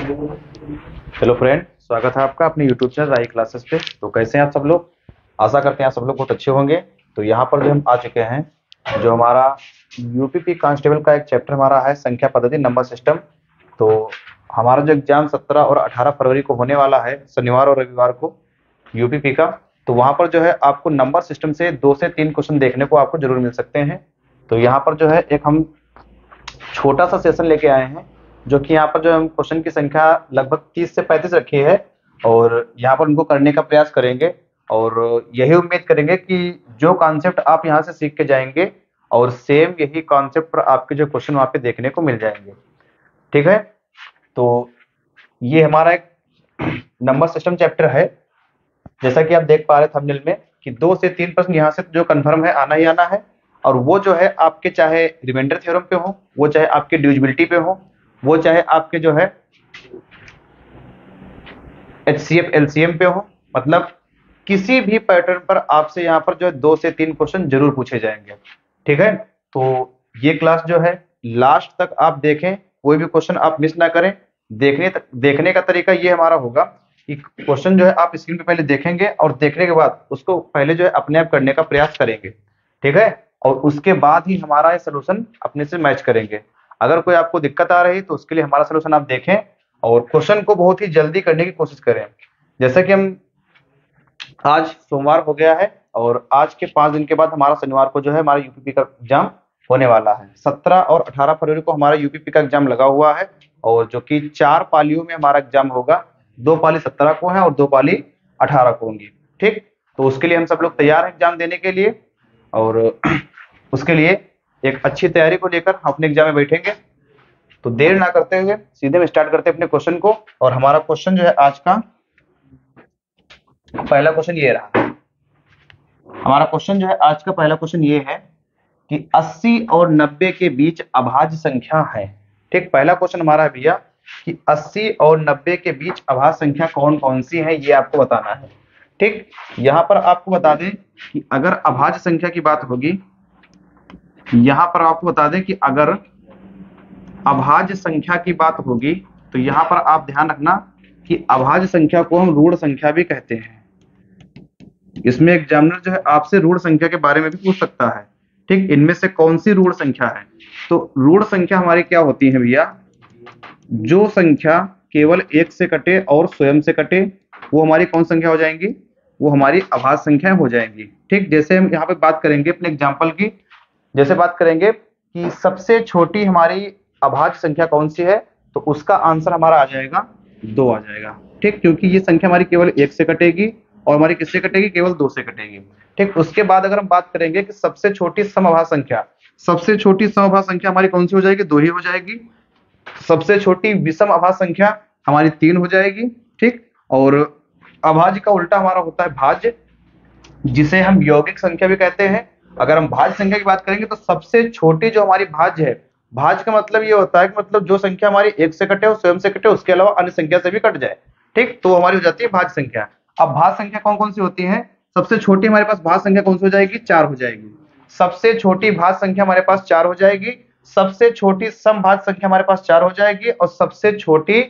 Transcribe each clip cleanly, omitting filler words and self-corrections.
Hello friend, स्वागत है आपका अपने यूट्यूब चैनल राही क्लासेस पे। तो कैसे हैं आप सब लोग? आशा करते हैं आप सब लोग बहुत अच्छे होंगे। तो यहाँ पर जो हम आ चुके हैं, जो हमारा यूपीपी कांस्टेबल का एक चैप्टर हमारा है संख्या पद्धति नंबर सिस्टम। तो हमारा जो एग्जाम 17 और 18 फरवरी को होने वाला है, शनिवार और रविवार को, यूपीपी का। तो वहाँ पर जो है आपको नंबर सिस्टम से 2 से 3 क्वेश्चन देखने को आपको जरूर मिल सकते हैं। तो यहाँ पर जो है एक हम छोटा सा सेशन लेके आए हैं, जो कि यहाँ पर जो हम क्वेश्चन की संख्या लगभग 30 से 35 रखी है, और यहाँ पर उनको करने का प्रयास करेंगे। और यही उम्मीद करेंगे कि जो कॉन्सेप्ट आप यहाँ से सीख के जाएंगे, और सेम यही कॉन्सेप्ट पर आपके जो क्वेश्चन वहाँ पे देखने को मिल जाएंगे। ठीक है, तो ये हमारा एक नंबर सिस्टम चैप्टर है। जैसा कि आप देख पा रहे थंबनेल में कि 2 से 3 प्रश्न यहाँ से जो कंफर्म है, आना ही आना है। और वो जो है आपके चाहे रिमाइंडर थ्योरम पे हो, वो चाहे आपके डिविजिबिलिटी पे हो, वो चाहे आपके जो है एचसीएफ एलसीएम पे हो, मतलब किसी भी पैटर्न पर आपसे यहाँ पर जो है 2 से 3 क्वेश्चन जरूर पूछे जाएंगे। ठीक है, तो ये क्लास जो है लास्ट तक आप देखें, कोई भी क्वेश्चन आप मिस ना करें। देखने का तरीका ये हमारा होगा कि क्वेश्चन जो है आप स्क्रीन पे पहले देखेंगे, और देखने के बाद उसको पहले जो है अपने आप करने का प्रयास करेंगे। ठीक है, और उसके बाद ही हमारा ये सोल्यूशन अपने से मैच करेंगे। अगर कोई आपको दिक्कत आ रही तो उसके लिए हमारा सोल्यूशन आप देखें, और क्वेश्चन को बहुत ही जल्दी करने की कोशिश करें। जैसे कि हम आज सोमवार हो गया है, और आज के 5 दिन के बाद हमारा शनिवार को जो है हमारा यूपीपी का एग्जाम होने वाला है। 17 और 18 फरवरी को हमारा यूपीपी का एग्जाम लगा हुआ है, और जो कि 4 पालियों में हमारा एग्जाम होगा। 2 पाली 17 को है और 2 पाली 18 को होंगी। ठीक, तो उसके लिए हम सब लोग तैयार हैं एग्जाम देने के लिए, और उसके लिए एक अच्छी तैयारी को लेकर हम अपने एग्जाम में बैठेंगे। तो देर ना करते हुए सीधे में स्टार्ट करते हैं अपने क्वेश्चन को। और हमारा क्वेश्चन जो है आज का पहला क्वेश्चन ये रहा। हमारा क्वेश्चन जो है आज का पहला क्वेश्चन ये है कि 80 और 90 के बीच अभाज्य संख्या है। ठीक, पहला क्वेश्चन हमारा है भैया कि 80 और 90 के बीच अभाज्य संख्या कौन कौन सी है, ये आपको बताना है। ठीक, यहां पर आपको बता दें कि अगर अभाज्य संख्या की बात होगी, यहां पर आपको बता दें कि अगर अभाज्य संख्या की बात होगी, तो यहां पर आप ध्यान रखना कि अभाज्य संख्या को हम ऋण संख्या भी कहते हैं। इसमें एग्जामिनर जो है आपसे ऋण संख्या के बारे में भी पूछ सकता है। ठीक, इनमें से कौन सी ऋण संख्या है? तो ऋण संख्या हमारी क्या होती है भैया? जो संख्या केवल 1 से कटे और स्वयं से कटे, वो हमारी कौन संख्या हो जाएंगी? वो हमारी अभाज्य संख्याएं हो जाएंगी। ठीक, जैसे हम यहाँ पे बात करेंगे अपने एग्जाम्पल की, जैसे बात करेंगे कि सबसे छोटी हमारी अभाज्य संख्या कौन सी है, तो उसका आंसर हमारा आ जाएगा 2 आ जाएगा। ठीक, क्योंकि ये संख्या हमारी केवल 1 से कटेगी, और हमारी किससे कटेगी? केवल 2 से कटेगी। ठीक, उसके बाद अगर हम बात करेंगे कि सबसे छोटी समअभाज्य संख्या, सबसे छोटी समअभाज्य संख्या हमारी कौन सी हो जाएगी? 2 ही हो जाएगी। सबसे छोटी विषम अभाज्य संख्या हमारी 3 हो जाएगी। ठीक, और अभाज्य का उल्टा हमारा होता है भाज्य, जिसे हम यौगिक संख्या भी कहते हैं। अगर हम भाज्य संख्या की बात करेंगे तो सबसे छोटी जो हमारी भाज्य है, भाज्य का मतलब ये होता है कि मतलब जो संख्या हमारी 1 से कटे और स्वयं से कटे, उसके अलावा अन्य संख्या से भी कट जाए। ठीक, तो हमारी हो जाती है भाज्य संख्या। अब भाज्य संख्या कौन कौन सी होती है? सबसे छोटी हमारे पास भाज्य संख्या कौन सी हो जाएगी? 4 हो जाएगी। सबसे छोटी भाज्य संख्या हमारे पास 4 हो जाएगी। सबसे छोटी समभाज्य संख्या हमारे पास 4 हो जाएगी, और सबसे छोटी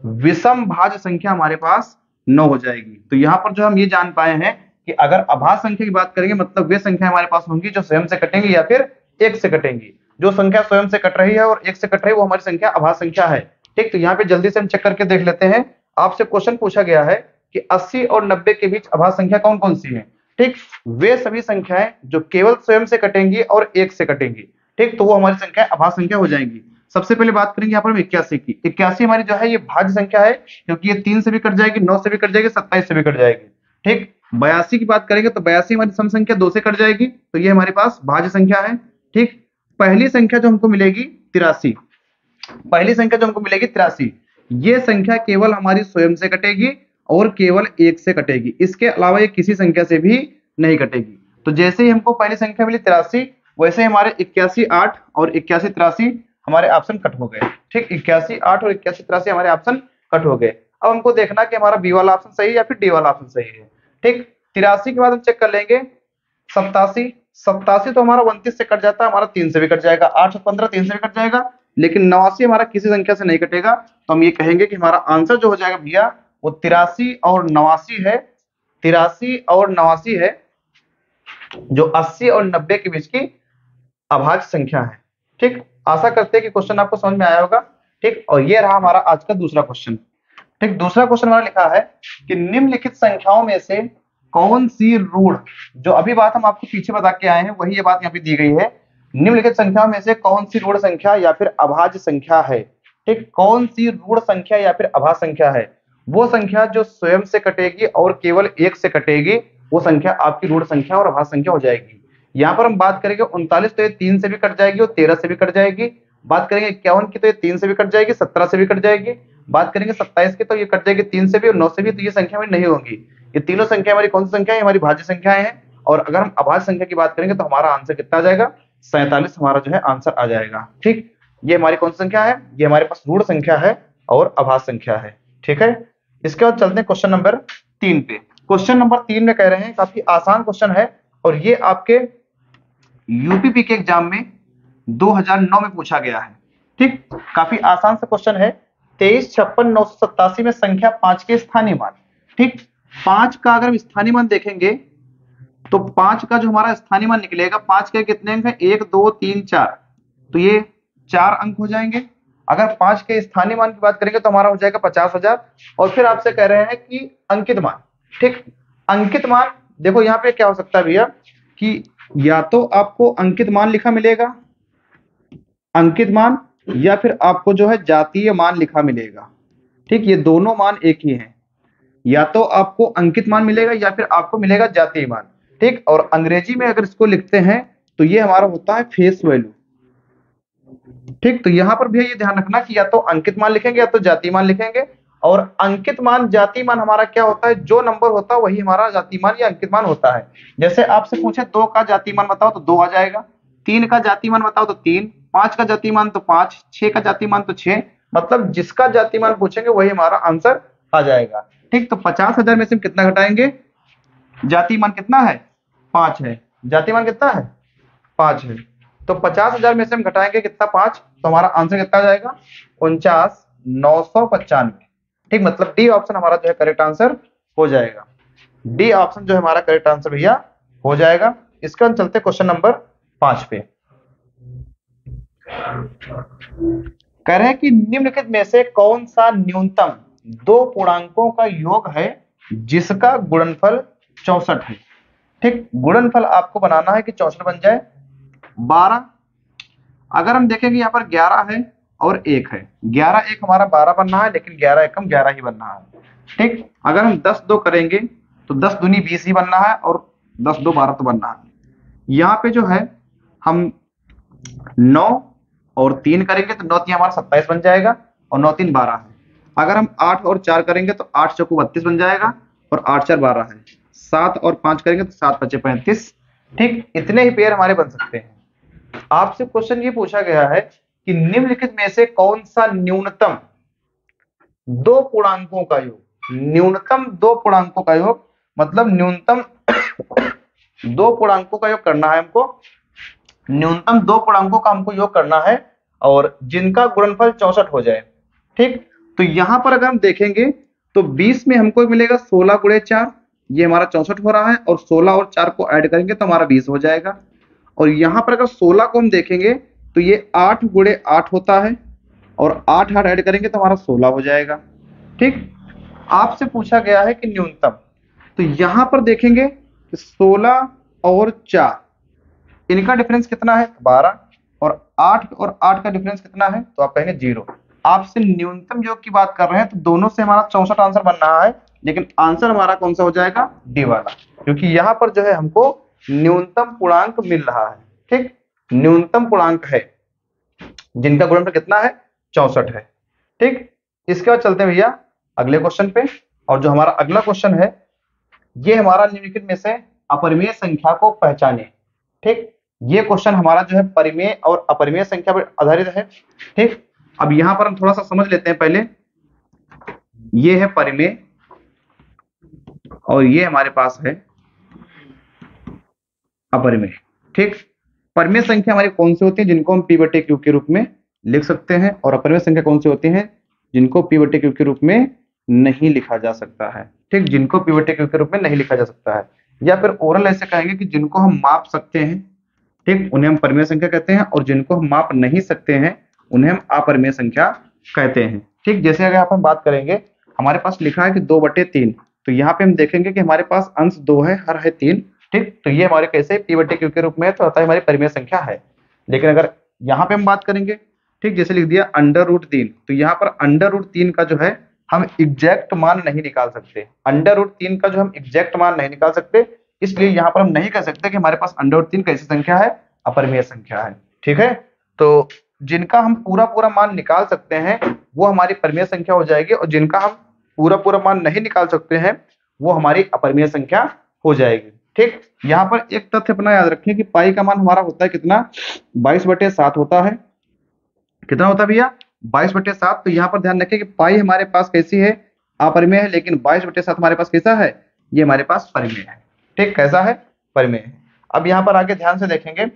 विषम भाज्य संख्या हमारे पास 9 हो जाएगी। तो यहाँ पर जो हम ये जान पाए हैं कि अगर अभाज्य संख्या की बात करेंगे, मतलब वे संख्या हमारे पास होंगी जो स्वयं से कटेंगी या फिर 1 से कटेंगी। जो संख्या स्वयं से कट रही है और 1 से कट रही है, वो हमारी संख्या अभाज्य संख्या है। ठीक, तो यहाँ पे जल्दी से हम चेक करके देख लेते हैं। आपसे क्वेश्चन पूछा गया है कि 80 और 90 के बीच अभाज्य संख्या कौन कौन सी है? ठीक, वे सभी संख्याएं जो केवल स्वयं से कटेंगी और 1 से कटेंगी। ठीक, तो वो हमारी संख्या अभाज्य संख्या हो जाएंगी। सबसे पहले बात करेंगे यहाँ पर हम 81 की। 81 हमारी जो है ये भाज्य संख्या है, क्योंकि ये 3 से भी कट जाएगी, 9 से भी कट जाएगी, 27 से भी कट जाएगी। ठीक, 82 की बात करेंगे तो 82 हमारी सम संख्या 2 से कट जाएगी, तो ये हमारे पास भाज्य संख्या है। ठीक, पहली संख्या जो हमको मिलेगी 83, पहली संख्या जो हमको मिलेगी 83, ये संख्या केवल हमारी स्वयं से कटेगी और केवल 1 से कटेगी। इसके अलावा ये किसी संख्या से भी नहीं कटेगी। तो जैसे ही हमको पहली संख्या मिली 83, वैसे हमारे 81 8 और 81 83 हमारे ऑप्शन कट हो गए। ठीक, 81 8 और 81 83 हमारे ऑप्शन कट हो गए। अब हमको देखना कि हमारा बी वाला ऑप्शन सही है या फिर डी वाला ऑप्शन सही है। ठीक, 83 के बाद हम चेक कर लेंगे 87, 87 तो हमारा 29 से कट जाता है, हमारा 3 से भी कट जाएगा। 8 और 15 3 से भी कट जाएगा, लेकिन 89 हमारा किसी संख्या से नहीं कटेगा, तो हम ये कहेंगे कि हमारा आंसर जो हो जाएगा भैया वो 83 और 89 है। 83 और 89 है, जो 80 और 90 के बीच की अभाज्य संख्या है। ठीक, आशा करते हैं कि क्वेश्चन आपको समझ में आया होगा। ठीक, और ये रहा हमारा आज का दूसरा क्वेश्चन। ठीक, दूसरा क्वेश्चन हमारा लिखा है कि निम्नलिखित संख्याओं में से कौन सी रूढ़, जो अभी बात हम आपको पीछे बता के आए हैं वही ये बात यहाँ पे दी गई है, निम्नलिखित संख्याओं में से कौन सी रूढ़ संख्या या फिर अभाज्य संख्या है। ठीक, कौन सी रूढ़ संख्या या फिर अभाज्य संख्या है, वो संख्या जो स्वयं से कटेगी और केवल एक से कटेगी, वो संख्या आपकी रूढ़ संख्या और अभाज्य संख्या हो जाएगी। यहाँ पर हम बात करेंगे 39, तो ये 3 से भी कट जाएगी और 13 से भी कट जाएगी। बात करेंगे 51 की, तो ये 3 से भी कट जाएगी, 17 से भी कट जाएगी। बात करेंगे 27 की, तो ये कट जाएगी 3 से भी और 9 से भी, तो ये संख्या में नहीं होगी। ये तीनों संख्या हमारी कौन सी संख्या है, हमारी भाज्य संख्याएं हैं। और अगर हम अभाज्य संख्या की बात करेंगे तो हमारा आंसर कितना आ जाएगा, 47 हमारा जो है आंसर आ जाएगा। ठीक, ये हमारी कौन सी संख्या है, ये हमारे पास रूढ़ संख्या है और अभाज्य संख्या है। ठीक है, इसके बाद चलते हैं क्वेश्चन नंबर 3 पे। क्वेश्चन नंबर 3 में कह रहे हैं, काफी आसान क्वेश्चन है और ये आपके यूपीपी के एग्जाम में 2009 में पूछा गया है। ठीक, काफी आसान सा क्वेश्चन है। 23, 56, 987 में संख्या 5 के स्थानीय मान। ठीक, 5 का अगर स्थानीय मान देखेंगे तो 5 का जो हमारा स्थानीय मान निकलेगा, 5 के कितने अंक है, 1 2 3 4, तो ये 4 अंक हो जाएंगे। अगर 5 के स्थानीय मान की बात करेंगे तो हमारा हो जाएगा 50,000। और फिर आपसे कह रहे हैं कि अंकित मान। ठीक, अंकित मान देखो यहाँ पे क्या हो सकता है भैया कि या तो आपको अंकित मान लिखा मिलेगा, अंकित मान, या फिर आपको जो है जातीय मान लिखा मिलेगा। ठीक, ये दोनों मान एक ही हैं, या तो आपको अंकित मान मिलेगा या फिर आपको मिलेगा जातीय मान। ठीक, और अंग्रेजी में अगर इसको लिखते हैं तो ये हमारा होता है फेस वैल्यू। ठीक, तो यहाँ पर भी ये ध्यान रखना कि या तो अंकित मान लिखेंगे या तो जातीय मान लिखेंगे। और अंकित मान जातीय मान हमारा क्या होता है, जो नंबर होता है वही हमारा जातीय मान या अंकित मान होता है। जैसे आपसे पूछे 2 का जातीय मान बताओ तो 2 आ जाएगा, 3 का जातीय मान बताओ तो 3, 5 का जातीय मान तो 5, 6 का जातीय मान तो 6, मतलब जिसका जातीय मान पूछेंगे वही हमारा आंसर आ जाएगा। ठीक, तो 50,000 में से हम कितना घटाएंगे, जातीय मान कितना है, 5 है, जातीय मान कितना है, 5 है, तो 50,000 में से हम घटाएंगे कितना, 5, तो हमारा आंसर कितना आ जाएगा, 49,995। ठीक, मतलब डी ऑप्शन हमारा जो है करेक्ट आंसर हो जाएगा। डी ऑप्शन जो है हमारा करेक्ट आंसर भैया हो जाएगा। इसके बाद चलते क्वेश्चन नंबर 5 पे। कह रहे हैं कि निम्नलिखित में से कौन सा न्यूनतम 2 पूर्णांकों का योग है जिसका गुणनफल 64 है। ठीक, गुणनफल आपको बनाना है कि 64 बन जाए। 12, अगर हम देखेंगे यहाँ पर 11 है और 1 है, 11 1 हमारा 12 बनना है, लेकिन 11 1 हम 11 ही बनना है। ठीक, अगर हम 10 2 करेंगे तो 10 दूनी 20 ही बनना है और 10 2 12 तो बनना है। यहाँ पे जो है हम 9 और 3 करेंगे तो 9 3 हमारा 27 बन जाएगा और 9 3 12 है। अगर हम 8 और 4 करेंगे तो 8 चौको 32 बन जाएगा और 8 4 12 है। 7 और 5 करेंगे तो 7 5 35। ठीक, इतने ही पेयर हमारे बन सकते हैं। आपसे क्वेश्चन ये पूछा गया है कि निम्नलिखित में से कौन सा न्यूनतम 2 पूर्णांकों का योग, न्यूनतम 2 पूर्णांकों का योग, मतलब न्यूनतम 2 पूर्णांकों का योग करना है हमको, न्यूनतम 2 पूर्णांकों का हमको योग करना है और जिनका गुणनफल 64 हो जाए। ठीक, तो यहां पर अगर हम देखेंगे तो 20 में हमको मिलेगा 16 गुणे 4, ये हमारा 64 हो रहा है, और 16 और 4 को ऐड करेंगे तो हमारा 20 हो जाएगा। और यहां पर अगर 16 को हम देखेंगे तो ये 8 गुणे 8 होता है और 8 8 ऐड करेंगे तो हमारा 16 हो जाएगा। ठीक, आपसे पूछा गया है कि न्यूनतम, तो यहां पर देखेंगे 16 और 4 इनका डिफरेंस कितना है, 12, और 8 का डिफरेंस कितना है, तो आप कहेंगे 0। आपसे न्यूनतम योग की बात कर रहे हैं तो दोनों से हमारा 64 आंसर बन रहा है, लेकिन आंसर हमारा कौन सा हो जाएगा, डी वाला, क्योंकि यहाँ पर जो है हमको न्यूनतम पूर्णांक मिल रहा है। ठीक, न्यूनतम पूर्णांक है जिनका गुणनफल कितना है, 64 है। ठीक, इसके बाद चलते हैं भैया अगले क्वेश्चन पे, और जो हमारा अगला क्वेश्चन है ये हमारा निम्नलिखित में से अपरिमेय संख्या को पहचाने। ठीक, ये क्वेश्चन हमारा जो है परिमेय और अपरिमेय संख्या पर आधारित है। ठीक, अब यहां पर हम थोड़ा सा समझ लेते हैं पहले। ये है परिमेय और ये हमारे पास है अपरिमेय। ठीक, परिमेय संख्या हमारी कौन सी होती है, जिनको हम p/q के रूप में लिख सकते हैं, और अपरिमेय संख्या कौन सी होती है, जिनको p बटे q के रूप में नहीं लिखा जा सकता है। ठीक, जिनको p बटे q के रूप में नहीं लिखा जा सकता है, या फिर ओरल ऐसे कहेंगे कि जिनको हम माप सकते हैं, ठीक, उन्हें हम परिमेय संख्या कहते हैं, और जिनको हम माप नहीं सकते हैं उन्हें हम अपरिमेय संख्या कहते हैं। ठीक, जैसे अगर आप हम बात करेंगे, हमारे पास लिखा है कि 2/3, तो यहाँ पे हम देखेंगे कि हमारे पास अंश 2 है, हर है 3। ठीक, तो ये हमारे कैसे p बटे q के रूप में है, तो अतः हमारी परिमेय संख्या है। लेकिन अगर यहाँ पे हम बात करेंगे, ठीक, जैसे लिख दिया √3, तो यहाँ पर √3 का जो है हम एग्जैक्ट मान नहीं निकाल सकते। √3 का जो हम एग्जैक्ट मान नहीं निकाल सकते, इसलिए यहाँ पर हम नहीं कह सकते कि हमारे पास √3 कैसी संख्या है, अपरिमेय संख्या है। ठीक है, तो जिनका हम पूरा पूरा मान निकाल सकते हैं वो हमारी परिमेय संख्या हो जाएगी, और जिनका हम पूरा पूरा मान नहीं निकाल सकते हैं वो हमारी अपरिमेय संख्या हो जाएगी। ठीक, यहाँ पर एक तथ्य अपना याद रखें कि पाई का मान हमारा होता है कितना, 22/7 होता है। कितना होता है भैया, 22/7। तो यहाँ पर ध्यान रखें कि पाई हमारे पास कैसी है, अपरिमेय है, लेकिन 22/7 हमारे पास कैसा है, ये हमारे पास परिमेय है। ठीक, कैसा है, परिमेय है। अब यहाँ पर आगे ध्यान से देखेंगे,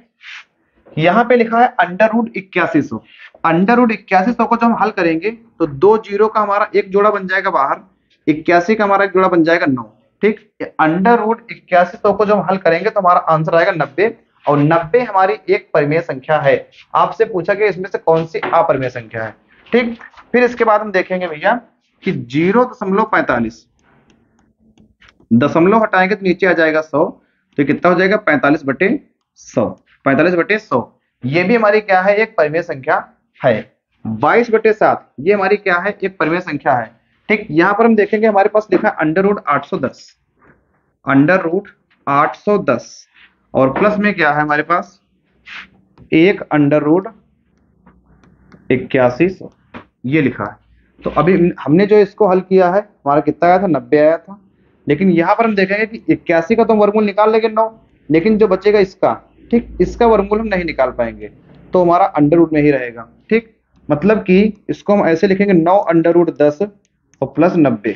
यहाँ पे लिखा है √8100। √8100 को जब हम हल करेंगे तो 2 जीरो का हमारा एक जोड़ा बन जाएगा बाहर, 81 का हमारा एक जोड़ा बन जाएगा 9। ठीक, √8100 को जब हम हल करेंगे तो हमारा आंसर आएगा 90, और 90 हमारी एक परिमेय संख्या है। आपसे पूछा गया इसमें से कौन सी अपरिमेय संख्या है। ठीक, फिर इसके बाद हम देखेंगे भैया कि 0.45, दशमलव हटाएंगे तो नीचे आ जाएगा 100, तो कितना हो जाएगा 45/100। 45/100 ये भी हमारी क्या है, एक परिमेय संख्या है। 22/7 ये हमारी क्या है, एक परिमेय संख्या है। ठीक, यहाँ पर हम देखेंगे हमारे पास लिखा है √810, √810, और प्लस में क्या है हमारे पास, एक √8100 ये लिखा है। तो अभी हमने जो इसको हल किया है हमारा कितना आया था, 90 आया था। लेकिन यहाँ पर हम देखेंगे कि 81 का तो वर्गमूल निकाल लेंगे 9, लेकिन जो बचेगा इसका, ठीक, इसका वर्गमूल हम नहीं निकाल पाएंगे, तो हमारा अंडर में ही रहेगा। ठीक, मतलब कि इसको हम ऐसे लिखेंगे 9 √10 और प्लस 90।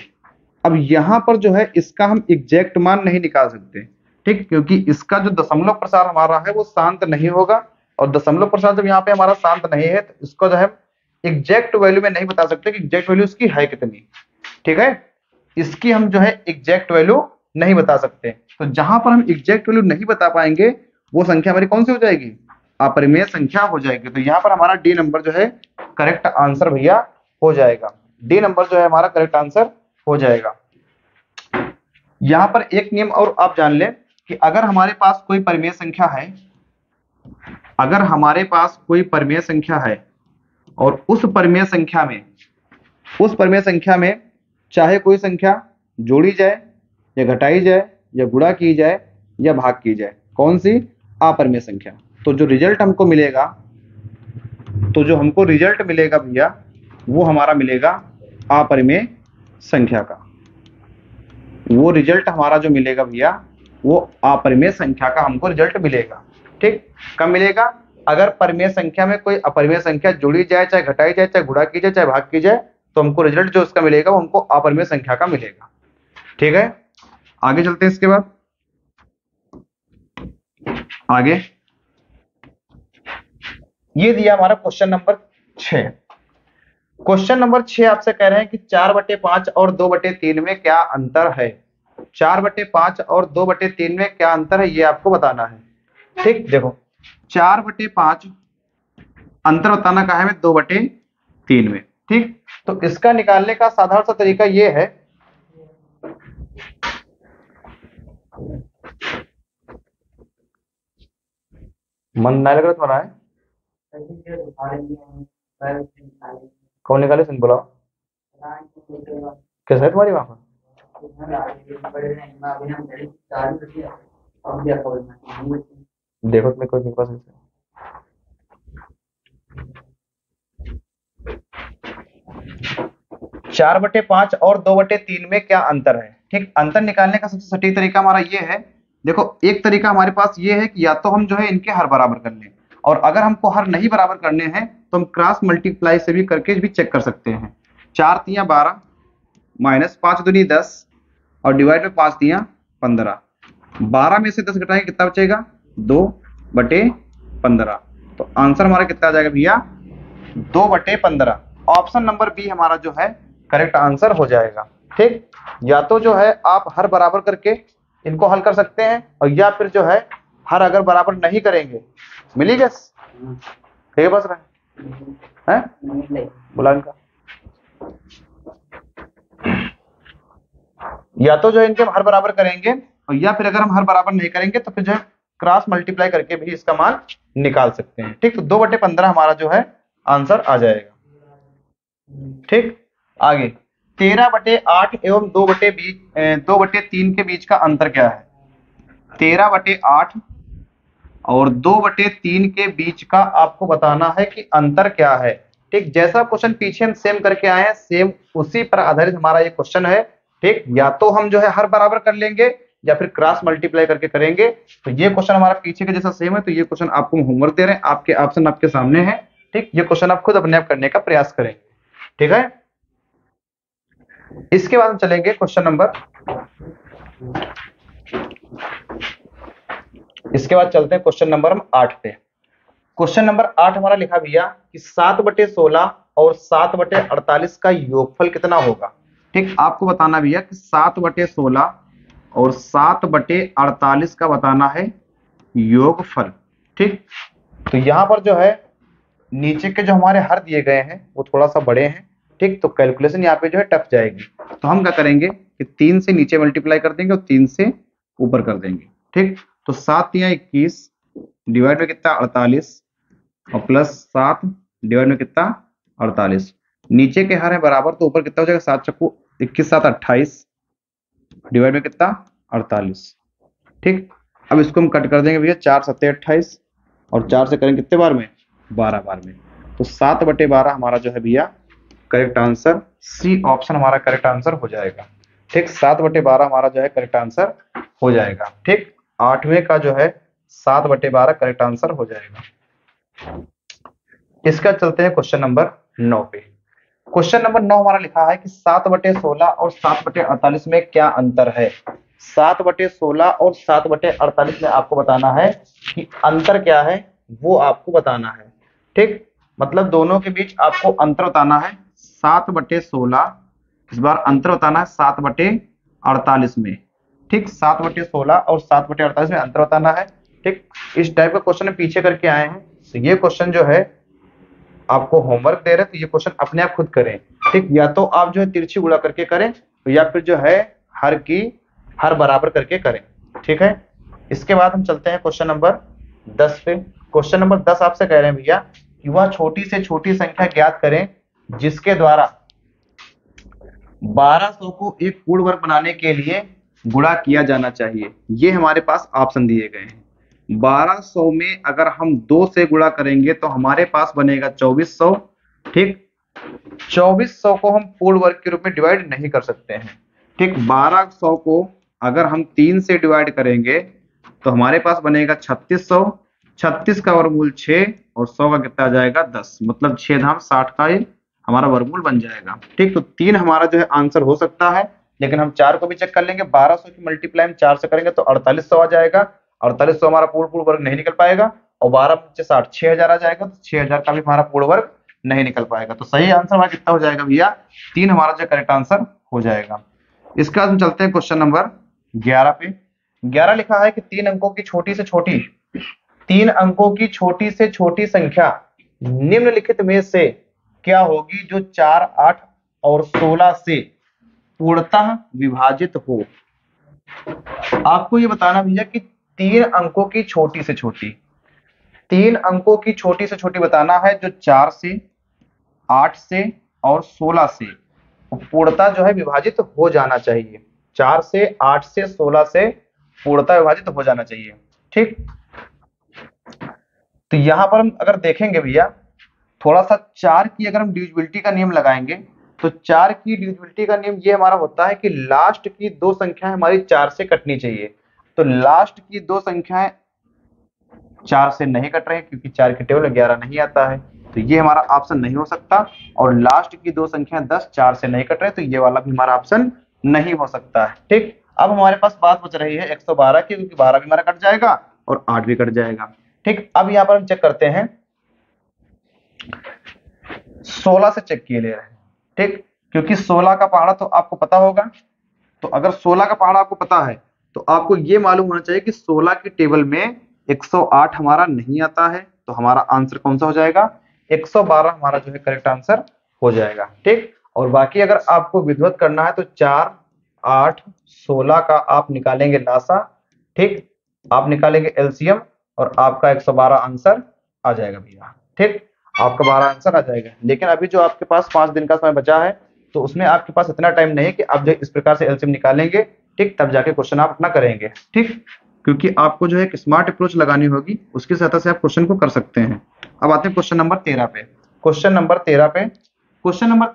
अब यहाँ पर जो है इसका हम एग्जैक्ट मान नहीं निकाल सकते। ठीक, क्योंकि इसका जो दशमलव प्रसार हमारा है वो शांत नहीं होगा, और दशमलव प्रसार जब यहाँ पे हमारा शांत नहीं है तो इसको जो है एग्जैक्ट वैल्यू में नहीं बता सकते कि एग्जैक्ट वैल्यू इसकी है कितनी। ठीक है, इसकी हम जो है एग्जैक्ट वैल्यू नहीं बता सकते। तो जहां पर हम एग्जैक्ट वैल्यू नहीं बता पाएंगे वो संख्या हमारी कौन सी हो जाएगी, अपरिमेय संख्या हो जाएगी। तो यहाँ पर हमारा डी नंबर जो है करेक्ट आंसर भैया हो जाएगा। डी नंबर जो है हमारा करेक्ट आंसर हो जाएगा। यहाँ पर एक नियम और आप जान लें कि अगर हमारे पास कोई परिमेय संख्या है, अगर हमारे पास कोई परिमेय संख्या है और उस परिमेय संख्या में चाहे कोई संख्या जोड़ी जाए या घटाई जाए या गुणा की जाए या भाग की जाए, कौन सी, अपरिमेय संख्या, तो जो रिजल्ट हमको मिलेगा, भैया वो हमारा मिलेगा अपरिमेय संख्या का। वो रिजल्ट हमारा जो मिलेगा भैया वो अपरिमेय संख्या का हमको रिजल्ट मिलेगा। ठीक, कब मिलेगा, अगर परिमेय संख्या में कोई अपरिमेय संख्या जोड़ी जाए, चाहे घटाई जाए, चाहे गुणा की जाए, चाहे भाग की जाए, तो हमको रिजल्ट जो उसका मिलेगा वो हमको अपरिमेय संख्या का मिलेगा। ठीक है, आगे चलते हैं। इसके बाद आगे ये दिया हमारा क्वेश्चन नंबर 6। क्वेश्चन नंबर 6 आपसे कह रहे हैं कि 4/5 और 2/3 में क्या अंतर है। 4/5 और 2/3 में क्या अंतर है ये आपको बताना है। ठीक, देखो 4/5 अंतर बताना कहा है 2/3 में। ठीक, तो इसका निकालने का साधारण सा तरीका ये है, मन नहीं लग रहा तुम्हारा है, कौन निकाले सुन बोला, कैसा है तुम्हारी वहां पर, देखो तुम्हें कोई पास 4/5 और 2/3 में क्या अंतर है। ठीक, अंतर निकालने का सबसे सटीक तरीका हमारा ये है, देखो एक तरीका हमारे पास ये है कि या तो हम जो है इनके हर बराबर कर लें, और अगर हमको हर नहीं बराबर करने हैं तो हम क्रॉस मल्टीप्लाई से भी करके भी चेक कर सकते हैं। 4 तियां 12 माइनस 5 दूनी 10 और डिवाइड में 5 तियां 15। 12 में से 10 घटाएंगे कितना बचेगा, 2/15। तो आंसर हमारा कितना आ जाएगा भैया, 2/15। ऑप्शन नंबर बी हमारा जो है करेक्ट आंसर हो जाएगा। ठीक, या तो जो है आप हर बराबर करके इनको हल कर सकते हैं, और या फिर जो है हर अगर बराबर नहीं करेंगे, मिली गैस ठीक बस रहा है बोला इनका, या तो जो इनके हर बराबर करेंगे, और या फिर अगर हम हर बराबर नहीं करेंगे तो फिर जो है क्रॉस मल्टीप्लाई करके भी इसका मान निकाल सकते हैं। ठीक, तो 2/15 हमारा जो है आंसर आ जाएगा। ठीक, आगे 13/8 एवं 2/3 के बीच का अंतर क्या है? 13/8 और 2/3 के बीच का आपको बताना है कि अंतर क्या है। ठीक, जैसा क्वेश्चन पीछे हम सेम करके आए हैं, सेम उसी पर आधारित हमारा ये क्वेश्चन है। ठीक, या तो हम जो है हर बराबर कर लेंगे या फिर क्रॉस मल्टीप्लाई करके करेंगे। तो ये क्वेश्चन हमारा पीछे के जैसा सेम है, तो ये क्वेश्चन आपको होमवर्क दे रहे हैं, आपके ऑप्शन आपके सामने है। ठीक, ये क्वेश्चन आप खुद अपने आप करने का प्रयास करें। ठीक है, इसके बाद हम चलेंगे क्वेश्चन नंबर, इसके बाद चलते हैं क्वेश्चन नंबर हम 8 पे। क्वेश्चन नंबर 8 हमारा लिखा भैया कि 7/16 और 7/48 का योगफल कितना होगा। ठीक, आपको बताना भैया कि 7/16 और 7/48 का बताना है योगफल। ठीक, तो यहां पर जो है नीचे के जो हमारे हर दिए गए हैं वो थोड़ा सा बड़े हैं। ठीक, तो कैलकुलेशन यहाँ पे जो है टफ जाएगी। तो हम क्या करेंगे कि 3 से नीचे मल्टीप्लाई कर देंगे और 3 से ऊपर कर देंगे। ठीक, तो 7 या 21 डिवाइड में कितना 48 और प्लस 7 डिवाइड में कितना 48। नीचे के हर है बराबर, तो ऊपर कितना हो जाएगा 7 चक्कू 21 7 28 डिवाइड में कितना 48। ठीक, अब इसको हम कट कर देंगे भैया, 4 7 28 और 4 से करेंगे कितने बार में 12 बार में। तो 7/12 हमारा जो है भैया करेक्ट आंसर, सी ऑप्शन हमारा करेक्ट आंसर हो जाएगा। ठीक, 7/12 हमारा जो है करेक्ट आंसर हो जाएगा। ठीक, 8वें का जो है 7/12 करेक्ट आंसर हो जाएगा। इसका चलते हैं क्वेश्चन नंबर 9 पे। क्वेश्चन नंबर 9 हमारा लिखा है कि 7/16 और 7/48 में क्या अंतर है। 7/16 और 7/48 में आपको बताना है कि अंतर क्या है, वो आपको बताना है। ठीक, मतलब दोनों के बीच आपको अंतर बताना है। 7/16 इस बार अंतर बताना है 7/48 में। ठीक, 7/16 और 7/48 में अंतर बताना है। ठीक, इस टाइप का क्वेश्चन पीछे करके आए हैं, तो ये क्वेश्चन जो है आपको होमवर्क दे रहे हैं, तो ये क्वेश्चन अपने आप खुद करें। ठीक, या तो आप जो है तिरछी गुणा करके करें, तो या फिर जो है हर बराबर करके करें। ठीक है, इसके बाद हम चलते हैं क्वेश्चन नंबर 10 पे। क्वेश्चन नंबर 10 आपसे कह रहे हैं भैया कि वह छोटी से छोटी संख्या ज्ञात करें जिसके द्वारा 1200 को एक पूर्ण वर्ग बनाने के लिए गुणा किया जाना चाहिए। ये हमारे पास ऑप्शन दिए गए हैं। 1200 में अगर हम 2 से गुणा करेंगे तो हमारे पास बनेगा 2400। ठीक, 2400 को हम पूर्ण वर्ग के रूप में डिवाइड नहीं कर सकते हैं। ठीक, 1200 को अगर हम 3 से डिवाइड करेंगे तो हमारे पास बनेगा 3600। 36 का वर्गमूल 6 और 100 का कितना आ जाएगा 10, मतलब 6 धाम 60 का ये हमारा वर्गमूल बन जाएगा। ठीक, तो 3 हमारा जो है आंसर हो सकता है, लेकिन हम 4 को भी चेक कर लेंगे। 1200 की मल्टीप्लाई हम 4 से करेंगे तो 4800 आ जाएगा। 4800 हमारा पूर्ण वर्ग नहीं निकल पाएगा, और 12 × 60 6000 आ जाएगा, तो 6000 का भी हमारा पूर्ण वर्ग नहीं निकल पाएगा। तो सही आंसर हमारा कितना हो जाएगा भैया 3 हमारा जो करेक्ट आंसर हो जाएगा। इसके बाद हम चलते हैं क्वेश्चन नंबर 11 पे। 11 लिखा है कि 3 अंकों की छोटी से छोटी संख्या निम्नलिखित में से क्या होगी जो 4 8 और 16 से पूर्णतः विभाजित हो। आपको ये बताना भैया कि 3 अंकों की छोटी से छोटी बताना है जो 4 से 8 से और 16 से पूर्णतः जो है विभाजित हो जाना चाहिए। 4 से 8 से 16 से पूर्णतः विभाजित हो जाना चाहिए। ठीक, तो यहां पर हम अगर देखेंगे भैया थोड़ा सा 4 की अगर हम डिविजिबिलिटी का नियम लगाएंगे, तो 4 की डिविजिबिलिटी का नियम ये हमारा होता है कि लास्ट की 2 संख्याएं हमारी 4 से कटनी चाहिए। तो लास्ट की 2 संख्याएं 4 से नहीं कट रही क्योंकि 4 की टेबल में 11 नहीं आता है, तो ये हमारा ऑप्शन नहीं हो सकता। और लास्ट की 2 संख्या 10 4 से नहीं कट रहे, तो ये वाला भी हमारा ऑप्शन नहीं हो सकता है। ठीक, अब हमारे पास बात बच रही है 112 की, क्योंकि 12 भी हमारा कट जाएगा और 8 भी कट जाएगा। ठीक, अब यहाँ पर हम चेक करते हैं 16 से चेक किए ले रहे हैं, ठीक, क्योंकि 16 का पहाड़ा तो आपको पता होगा। तो अगर 16 का पहाड़ा आपको पता है तो आपको ये मालूम होना चाहिए कि 16 की टेबल में 108 हमारा नहीं आता है, तो हमारा आंसर कौन सा हो जाएगा, 112 हमारा जो है करेक्ट आंसर हो जाएगा, ठीक। और बाकी अगर आपको विधिवत करना है तो 4, 8, 16 का आप निकालेंगे लासा, ठीक, आप निकालेंगे एलसीएम और आपका 112 आंसर आ जाएगा भैया, ठीक, आपका 12 आंसर आ जाएगा। लेकिन अभी जो आपके पास 5 दिन का समय बचा है तो उसमें आपके पास इतना टाइम नहीं है कि आप जो इस प्रकार से एलसीएम निकालेंगे, ठीक, तब जाके क्वेश्चन आप अपना करेंगे, ठीक, क्योंकि आपको जो है एक स्मार्ट अप्रोच लगानी होगी, उसकी सहायता से आप क्वेश्चन को कर सकते हैं। अब आते हैं क्वेश्चन नंबर 13 पे। क्वेश्चन नंबर 13 पे, क्वेश्चन नंबर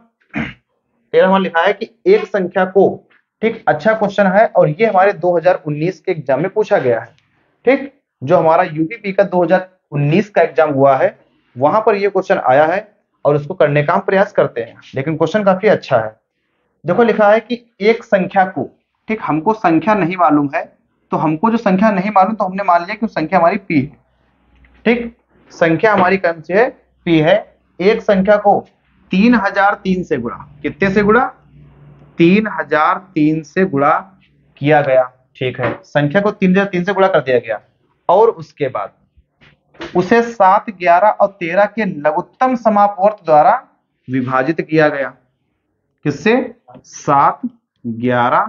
13 में लिखा है कि एक संख्या को, ठीक, अच्छा क्वेश्चन है और ये हमारे 2019 के एग्जाम में पूछा गया है, ठीक, जो हमारा यूपीपी का 2019 का एग्जाम हुआ है वहां पर ये क्वेश्चन आया है और उसको करने का हम प्रयास करते हैं, लेकिन क्वेश्चन काफी अच्छा है। देखो लिखा है कि एक संख्या को, ठीक, हमको संख्या नहीं मालूम है, तो हमको जो संख्या नहीं मालूम तो हमने मान लिया कि संख्या हमारी पी है, ठीक, संख्या हमारी कौन सी है, पी है। एक संख्या को 3003 से गुणा, कितने से गुणा, 3003 से गुणा किया गया, ठीक है, संख्या को 3003 से गुणा कर दिया गया और उसके बाद उसे 7, 11 और 13 के लघुत्तम समापवर्त द्वारा विभाजित किया गया। किससे, 7, 11,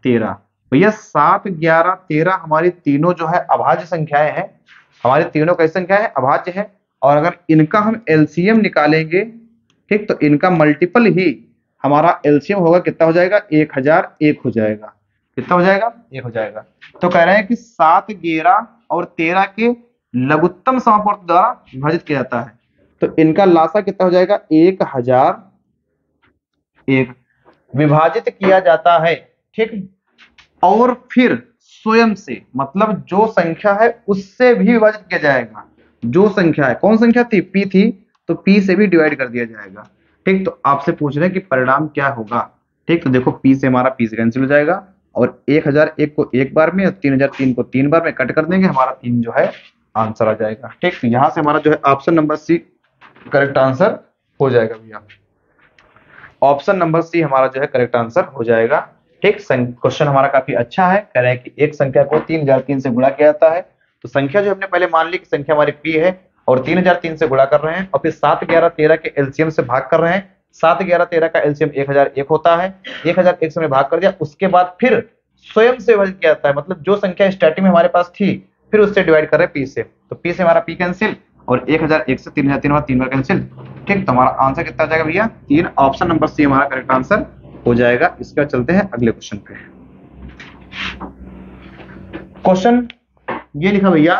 13। भैया 7, 11, 13 हमारी तीनों जो है अभाज्य संख्याएं हैं, हमारी तीनों कैसी संख्याएं हैं, अभाज्य है। और अगर इनका हम एलसीएम निकालेंगे, ठीक, तो इनका मल्टीपल ही हमारा एलसीएम होगा, कितना हो जाएगा, 1001 हो जाएगा। कितना हो जाएगा, 1 हो जाएगा। तो कह रहे हैं कि 7, 11 और 13 के लघुत्तम समापवर्त द्वारा विभाजित किया जाता है, तो इनका लासा कितना हो जाएगा, 1001 विभाजित किया जाता है, ठीक, और फिर स्वयं से, मतलब जो संख्या है उससे भी विभाजित किया जाएगा। जो संख्या है, कौन संख्या थी, पी थी, तो पी से भी डिवाइड कर दिया जाएगा, ठीक। तो आपसे पूछ रहे हैं कि परिणाम क्या होगा, ठीक, तो देखो पी से हमारा पी से कैंसिल हो जाएगा और 1001 को एक बार में और 3003 को 3 बार में कट कर देंगे, हमारा 3 जो है आंसर आ जाएगा, ठीक। तो यहां से हमारा जो है option number C correct answer हो जाएगा भैया, ऑप्शन नंबर सी हमारा जो है करेक्ट आंसर हो जाएगा, ठीक। क्वेश्चन हमारा काफी अच्छा है, कह रहे हैं कि एक संख्या को 3003 से गुणा किया जाता है, तो संख्या जो हमने पहले मान ली कि संख्या हमारी पी है और 3003 से गुणा कर रहे हैं और फिर 7, 11, 13 के एलसीएम से भाग कर रहे हैं। 7, 11, 13 का एलसीएम 1001 होता है, 1001 से भाग कर दिया, उसके बाद फिर स्वयं से विभाजित किया जाता है, मतलब जो संख्या स्टार्टिंग में हमारे पास थी फिर उससे डिवाइड कर रहे हैं पी से, तो पी से हमारा पी कैंसिल और 1001 से 3003 तीन बार कैंसिल, ठीक। तो हमारा आंसर कितना आ जाएगा भैया, 3। ऑप्शन नंबर सी हमारा करेक्ट आंसर हो जाएगा। इसका चलते हैं अगले क्वेश्चन पे। क्वेश्चन ये लिखा भैया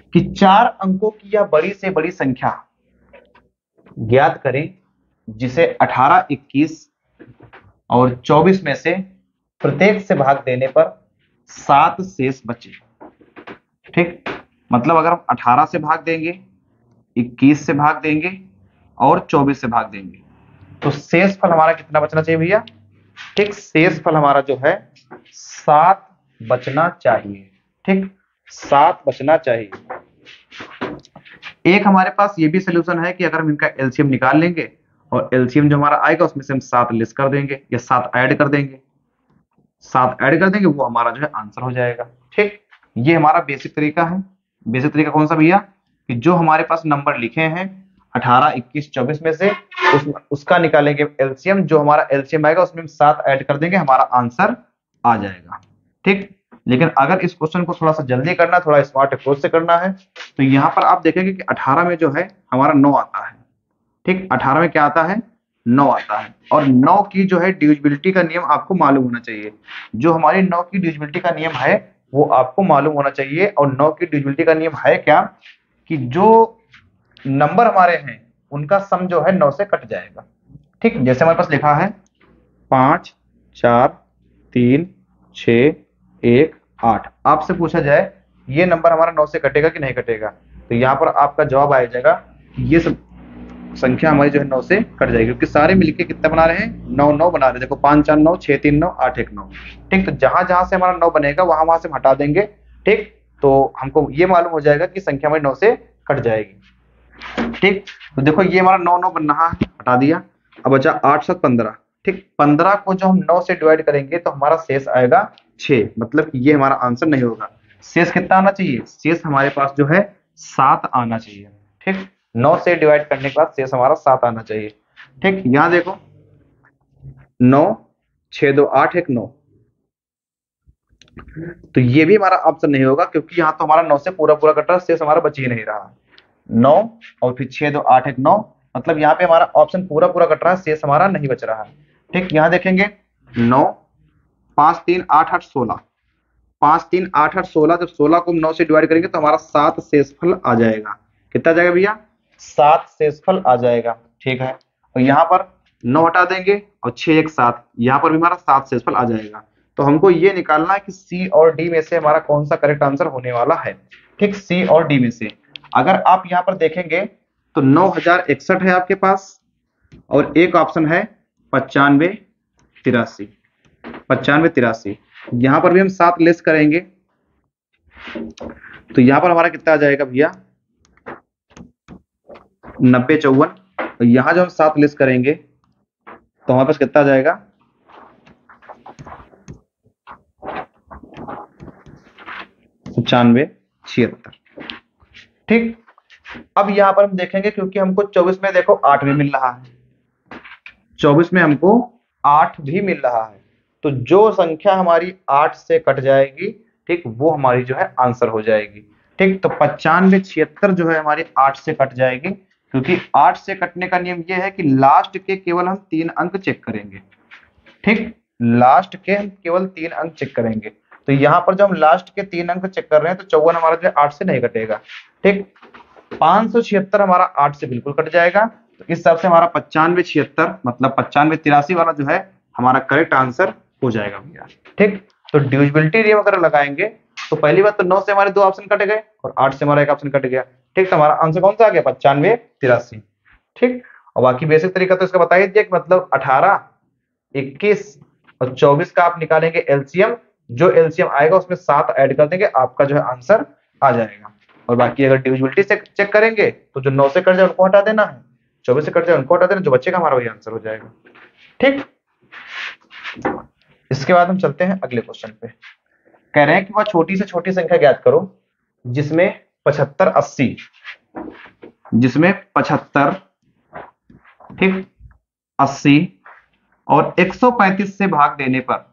कि 4 अंकों की या बड़ी से बड़ी संख्या ज्ञात करें जिसे 18, 21 और 24 में से प्रत्येक से भाग देने पर 7 शेष बचे, ठीक। मतलब अगर हम 18 से भाग देंगे, 21 से भाग देंगे और 24 से भाग देंगे तो शेष फल हमारा कितना बचना चाहिए भैया, ठीक, शेष फल हमारा जो है 7 बचना चाहिए, ठीक, 7 बचना चाहिए। एक हमारे पास ये भी सोल्यूशन है कि अगर हम इनका एलसीएम निकाल लेंगे और एलसीएम जो हमारा आएगा उसमें से हम 7 लेस कर देंगे या 7 ऐड कर देंगे, 7 ऐड कर देंगे, वो हमारा जो है आंसर हो जाएगा, ठीक। ये हमारा बेसिक तरीका है। बेसिक तरीका कौन सा भैया, कि जो हमारे पास नंबर लिखे हैं 18, 21, 24 में से उसका निकालेंगे एलसीएम, जो हमारा एलसीएम आएगा उसमें 7 ऐड कर देंगे, हमारा आंसर आ जाएगा, ठीक। लेकिन अगर इस क्वेश्चन को थोड़ा सा जल्दी करना, थोड़ा स्मार्ट अप्रोच से करना है तो यहाँ पर आप देखेंगे कि 18 में जो है हमारा 9 आता है, ठीक, 18 में क्या आता है, 9 आता है। और 9 की जो है डिविजिबिलिटी का नियम आपको मालूम होना चाहिए, जो हमारी 9 की डिविजिबिलिटी का नियम है वो आपको मालूम होना चाहिए। और 9 की डिविजिबिलिटी का नियम है क्या, कि जो नंबर हमारे हैं उनका सम जो है 9 से कट जाएगा, ठीक। जैसे हमारे पास लिखा है 5, 4, 3, 6, 1, 8, आपसे पूछा जाए ये नंबर हमारा 9 से कटेगा कि नहीं कटेगा, तो यहाँ पर आपका जवाब आ जाएगा ये सब संख्या हमारी जो है 9 से कट जाएगी, क्योंकि सारे मिलके कितना बना रहे हैं, 9, 9 बना रहे हैं। देखो 5, 4, 9, 6, 3, 9, 8, 1, 9, ठीक। तो जहां जहां से हमारा 9 बनेगा वहां से हम हटा देंगे, ठीक। तो हमको ये मालूम हो जाएगा कि संख्या हमारी 9 से कट जाएगी। ठीक, तो देखो ये हमारा 9 9 बन रहा है, हटा दिया। अब बचा 8 7 15। ठीक, 15 को जो हम 9 से डिवाइड करेंगे तो हमारा शेष आएगा 6, मतलब कि ये हमारा आंसर नहीं होगा। शेष कितना आना चाहिए? शेष हमारे पास जो है 7 आना चाहिए। ठीक, 9 से डिवाइड करने के बाद शेष हमारा 7 आना चाहिए। ठीक, यहाँ देखो 9 6 2 8 1 9, तो ये भी हमारा ऑप्शन नहीं होगा क्योंकि यहाँ तो हमारा 9 से पूरा पूरा कट रहा है, शेष हमारा बच ही नहीं रहा। 9 और फिर 6 2 8 1 9, मतलब यहाँ पे हमारा ऑप्शन पूरा पूरा कट रहा है, शेष हमारा नहीं बच रहा है। ठीक, यहाँ देखेंगे 9 5 3 8 8 16, 5 3 8 8 16, जब 16 को हम 9 से डिवाइड करेंगे तो हमारा 7 शेषफल आ जाएगा। कितना जाएगा भैया? 7 शेषफल आ जाएगा। ठीक है, और यहाँ पर 9 हटा देंगे और 6 1 7, यहाँ पर भी हमारा 7 शेषफल आ जाएगा। तो हमको ये निकालना है कि सी और डी में से हमारा कौन सा करेक्ट आंसर होने वाला है। ठीक, सी और डी में से अगर आप यहाँ पर देखेंगे तो 9061 है आपके पास, और एक ऑप्शन है 95 83। 95 83, यहाँ पर भी हम 7 लेस करेंगे तो यहाँ पर हमारा कितना आ जाएगा भैया? 90 54। यहाँ जो हम 7 लेस करेंगे तो हमारे पास कितना आ जाएगा? 95 76। ठीक, अब यहाँ पर हम देखेंगे क्योंकि हमको 24 में देखो 8 भी मिल रहा है, 24 में हमको 8 भी मिल रहा है, तो जो संख्या हमारी 8 से कट जाएगी, ठीक, वो हमारी जो है आंसर हो जाएगी। ठीक, तो 95 76 जो है हमारी 8 से कट जाएगी, क्योंकि 8 से कटने का नियम ये है कि लास्ट के केवल हम 3 अंक चेक करेंगे। ठीक, लास्ट के हम केवल 3 अंक चेक करेंगे, तो यहाँ पर जो हम लास्ट के 3 अंक चेक कर रहे हैं तो 54 हमारा जो है 8 से नहीं कटेगा। ठीक, 576 हमारा 8 से बिल्कुल कट जाएगा, तो इस हिसाब से हमारा 95 76 मतलब 95 83 वाला जो है हमारा करेक्ट आंसर हो जाएगा भैया। ठीक, तो डिविजिबिलिटी नियम अगर लगाएंगे तो पहली बात तो 9 से हमारे 2 ऑप्शन कट गए और 8 से हमारा एक ऑप्शन कट गया। ठीक, तो हमारा आंसर कौन सा आ गया? 95 83। ठीक, और बाकी बेसिक तरीका तो इसका बता ही दिया कि मतलब 18 21 और 24 का आप निकालेंगे एलसीएम, जो एलसीएम आएगा उसमें 7 ऐड कर देंगे, आपका जो है आंसर आ जाएगा। और बाकी अगर डिविजिबिलिटी से चेक करेंगे तो जो 9 से कट जाए उनको हटा देना है, 24 से कट जाए उनको हटा देना, जो बचेगा हमारा वही आंसर हो जाएगा। ठीक, इसके बाद हम चलते हैं अगले क्वेश्चन पे। कह रहे हैं कि वह छोटी से छोटी संख्या ज्ञात करो जिसमें 75 80, जिसमें 75 ठीक 80 और 135 से भाग देने पर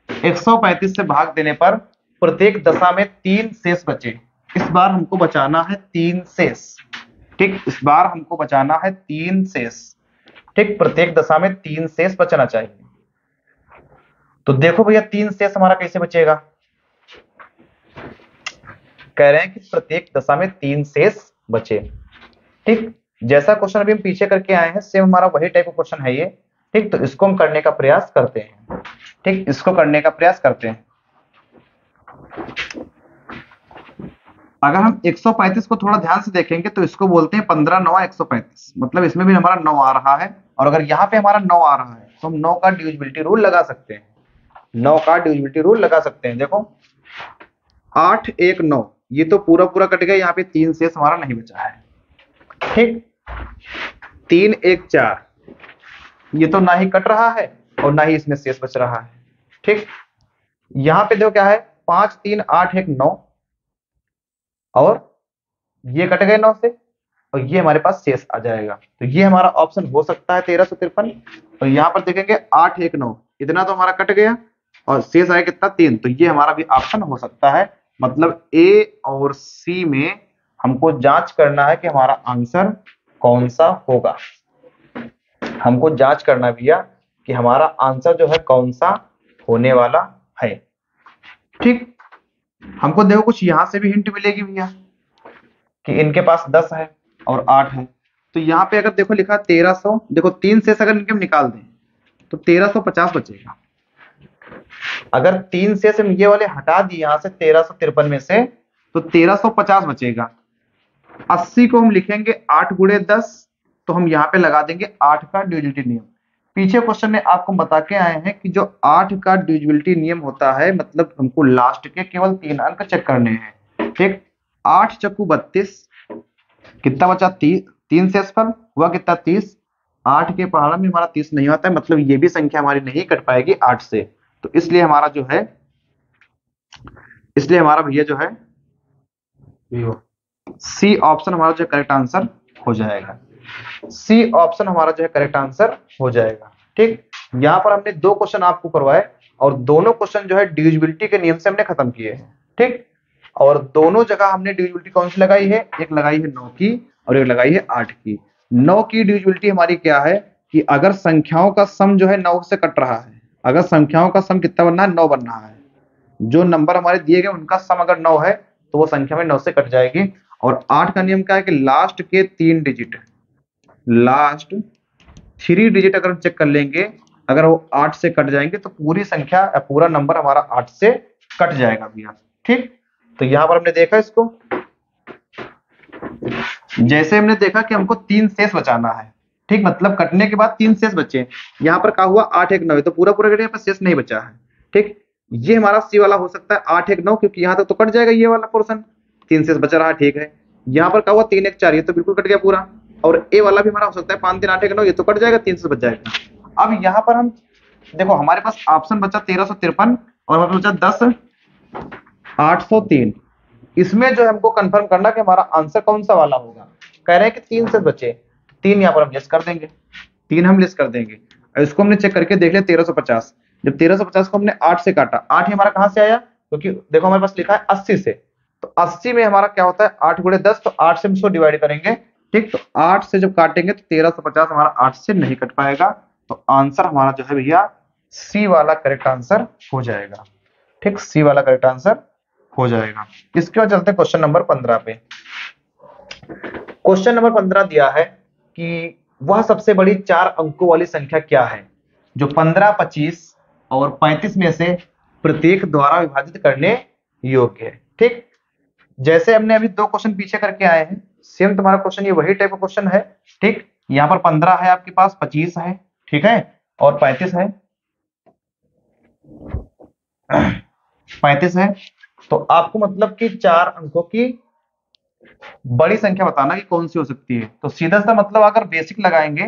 135 से भाग देने पर प्रत्येक दशा में 3 शेष बचे। इस बार हमको बचाना है 3 शेष। ठीक, इस बार हमको बचाना है 3 शेष। ठीक, प्रत्येक दशा में 3 शेष बचना चाहिए। तो देखो भैया 3 शेष हमारा कैसे बचेगा? कह रहे हैं कि प्रत्येक दशा में 3 शेष बचे। ठीक, जैसा क्वेश्चन अभी हम पीछे करके आए हैं सेम हमारा वही टाइप का क्वेश्चन है ये। ठीक, तो इसको हम करने का प्रयास करते हैं। ठीक, इसको करने का प्रयास करते हैं। अगर हम 135 को थोड़ा ध्यान से देखेंगे तो इसको बोलते हैं 15 9 135, मतलब इसमें भी हमारा 9 आ रहा है, और अगर यहाँ पे हमारा 9 आ रहा है तो हम 9 का डिविजिबिलिटी रूल लगा सकते हैं। 9 का डिविजिबिलिटी रूल लगा सकते हैं। देखो 8 1 9, ये तो पूरा पूरा कट गया, यहाँ पे 3 शेष हमारा नहीं बचा है। ठीक, 3 1 4, ये तो ना ही कट रहा है और ना ही इसमें शेष बच रहा है। ठीक, यहाँ पे देखो क्या है 5 3 8 1 9, और ये कट गए 9 से, और ये हमारे पास शेष आ जाएगा, तो ये हमारा ऑप्शन हो सकता है 1353। और यहाँ पर देखेंगे 8 1 9, इतना तो हमारा कट गया और शेष आया कितना 3, तो ये हमारा भी ऑप्शन हो सकता है। मतलब ए और सी में हमको जांच करना है कि हमारा आंसर कौन सा होगा। हमको जांच करना भैया कि हमारा आंसर जो है कौन सा होने वाला है। ठीक, हमको देखो कुछ यहां से भी हिंट मिलेगी भैया कि इनके पास 10 है और 8 है, तो यहाँ पे अगर देखो लिखा 1300, देखो 3 से अगर इनके हम निकाल दें तो 1350 बचेगा। अगर 3 से हम ये वाले हटा दिए यहाँ से 1353 में से, तो 1350 बचेगा। 80 को हम लिखेंगे 8 गुणे 10, तो हम यहाँ पे लगा देंगे 8 का डिविजिबिलिटी नियम। पीछे क्वेश्चन में आपको बता के आए हैं कि जो 8 का डिविजिबिलिटी नियम होता है, मतलब हमको लास्ट के केवल 3 अंक चेक करने हैं। ठीक, 8 चक्कू 32, कितना बचा 3 शेषफल हुआ कितना 30, 8 के पहाड़ा में हमारा 30 नहीं आता है, मतलब ये भी संख्या हमारी नहीं कट पाएगी 8 से। तो इसलिए हमारा जो है, इसलिए हमारा भैया जो है सी ऑप्शन हमारा जो करेक्ट आंसर हो जाएगा। सी ऑप्शन हमारा जो है करेक्ट आंसर हो जाएगा। ठीक, यहाँ पर हमने 2 क्वेश्चन आपको करवाए और दोनों क्वेश्चन जो है डिविजिबिलिटी के नियम से हमने खत्म किए हैं। ठीक, और दोनों जगह हमने डिविजिबिलिटी कौन सी लगाई है, एक लगाई है 9 की और एक लगाई है 8 की। 9 की डिविजिबिलिटी हमारी क्या है कि अगर संख्याओं का सम जो है 9 से कट रहा है, अगर संख्याओं का सम कितना बनना है, 9 बन रहा है, जो नंबर हमारे दिए गए उनका सम अगर 9 है तो वो संख्या में 9 से कट जाएगी। और 8 का नियम क्या है कि लास्ट के 3 डिजिट, लास्ट 3 डिजिट अगर हम चेक कर लेंगे, अगर वो 8 से कट जाएंगे तो पूरी संख्या पूरा नंबर हमारा 8 से कट जाएगा भैया। ठीक, तो यहां पर हमने देखा इसको, जैसे हमने देखा कि हमको 3 शेष बचाना है। ठीक, मतलब कटने के बाद 3 शेष बचे। यहाँ पर क्या हुआ 8 1 9, तो पूरा पूरा यहाँ पर शेष नहीं बचा है। ठीक, ये हमारा सी वाला हो सकता है 8 1 9, क्योंकि यहाँ तक तो कट जाएगा ये वाला पोर्शन, 3 शेष बचा रहा। ठीक है, यहाँ पर क्या हुआ 3 1 4, ये तो बिल्कुल कट गया पूरा। और ए वाला भी हमारा हो सकता है 5 3 8 1 9, ये तो कट जाएगा, 3 से बच जाएगा। अब यहाँ पर हम देखो हमारे पास ऑप्शन बचा 1353 और हमारे पास बचा 10 803। इसमें जो हमको कंफर्म करना कि हमारा आंसर कौन सा वाला होगा। कह रहे हैं कि 3 से बचे, 3 यहाँ पर हम लिस्ट कर देंगे, 3 हम लिस्ट कर देंगे। इसको हमने चेक करके देख लिया 1350। जब 1350 को हमने 8 से काटा, 8 ही हमारा कहाँ से आया, क्योंकि देखो हमारे पास लिखा है 80 से, तो 80 में हमारा क्या होता है 8 गुणे 10, तो 8 से हम इसको डिवाइड करेंगे। ठीक, तो 8 से जब काटेंगे तो 1350 हमारा 8 से नहीं कट पाएगा, तो आंसर हमारा जो है भैया सी वाला करेक्ट आंसर हो जाएगा। ठीक, सी वाला करेक्ट आंसर हो जाएगा। इसके बाद चलते हैं क्वेश्चन नंबर 15 पे। क्वेश्चन नंबर 15 दिया है कि वह सबसे बड़ी 4 अंकों वाली संख्या क्या है जो 15 25 और 35 में से प्रत्येक द्वारा विभाजित करने योग्य है। ठीक, जैसे हमने अभी 2 क्वेश्चन पीछे करके आए हैं, सेम तुम्हारा क्वेश्चन ये वही टाइप का क्वेश्चन है। ठीक, यहाँ पर 15 है आपके पास, 25 है, ठीक है, और 35 है, 35 है। तो आपको मतलब कि 4 अंकों की बड़ी संख्या बताना कि कौन सी हो सकती है। तो सीधा सा मतलब अगर बेसिक लगाएंगे,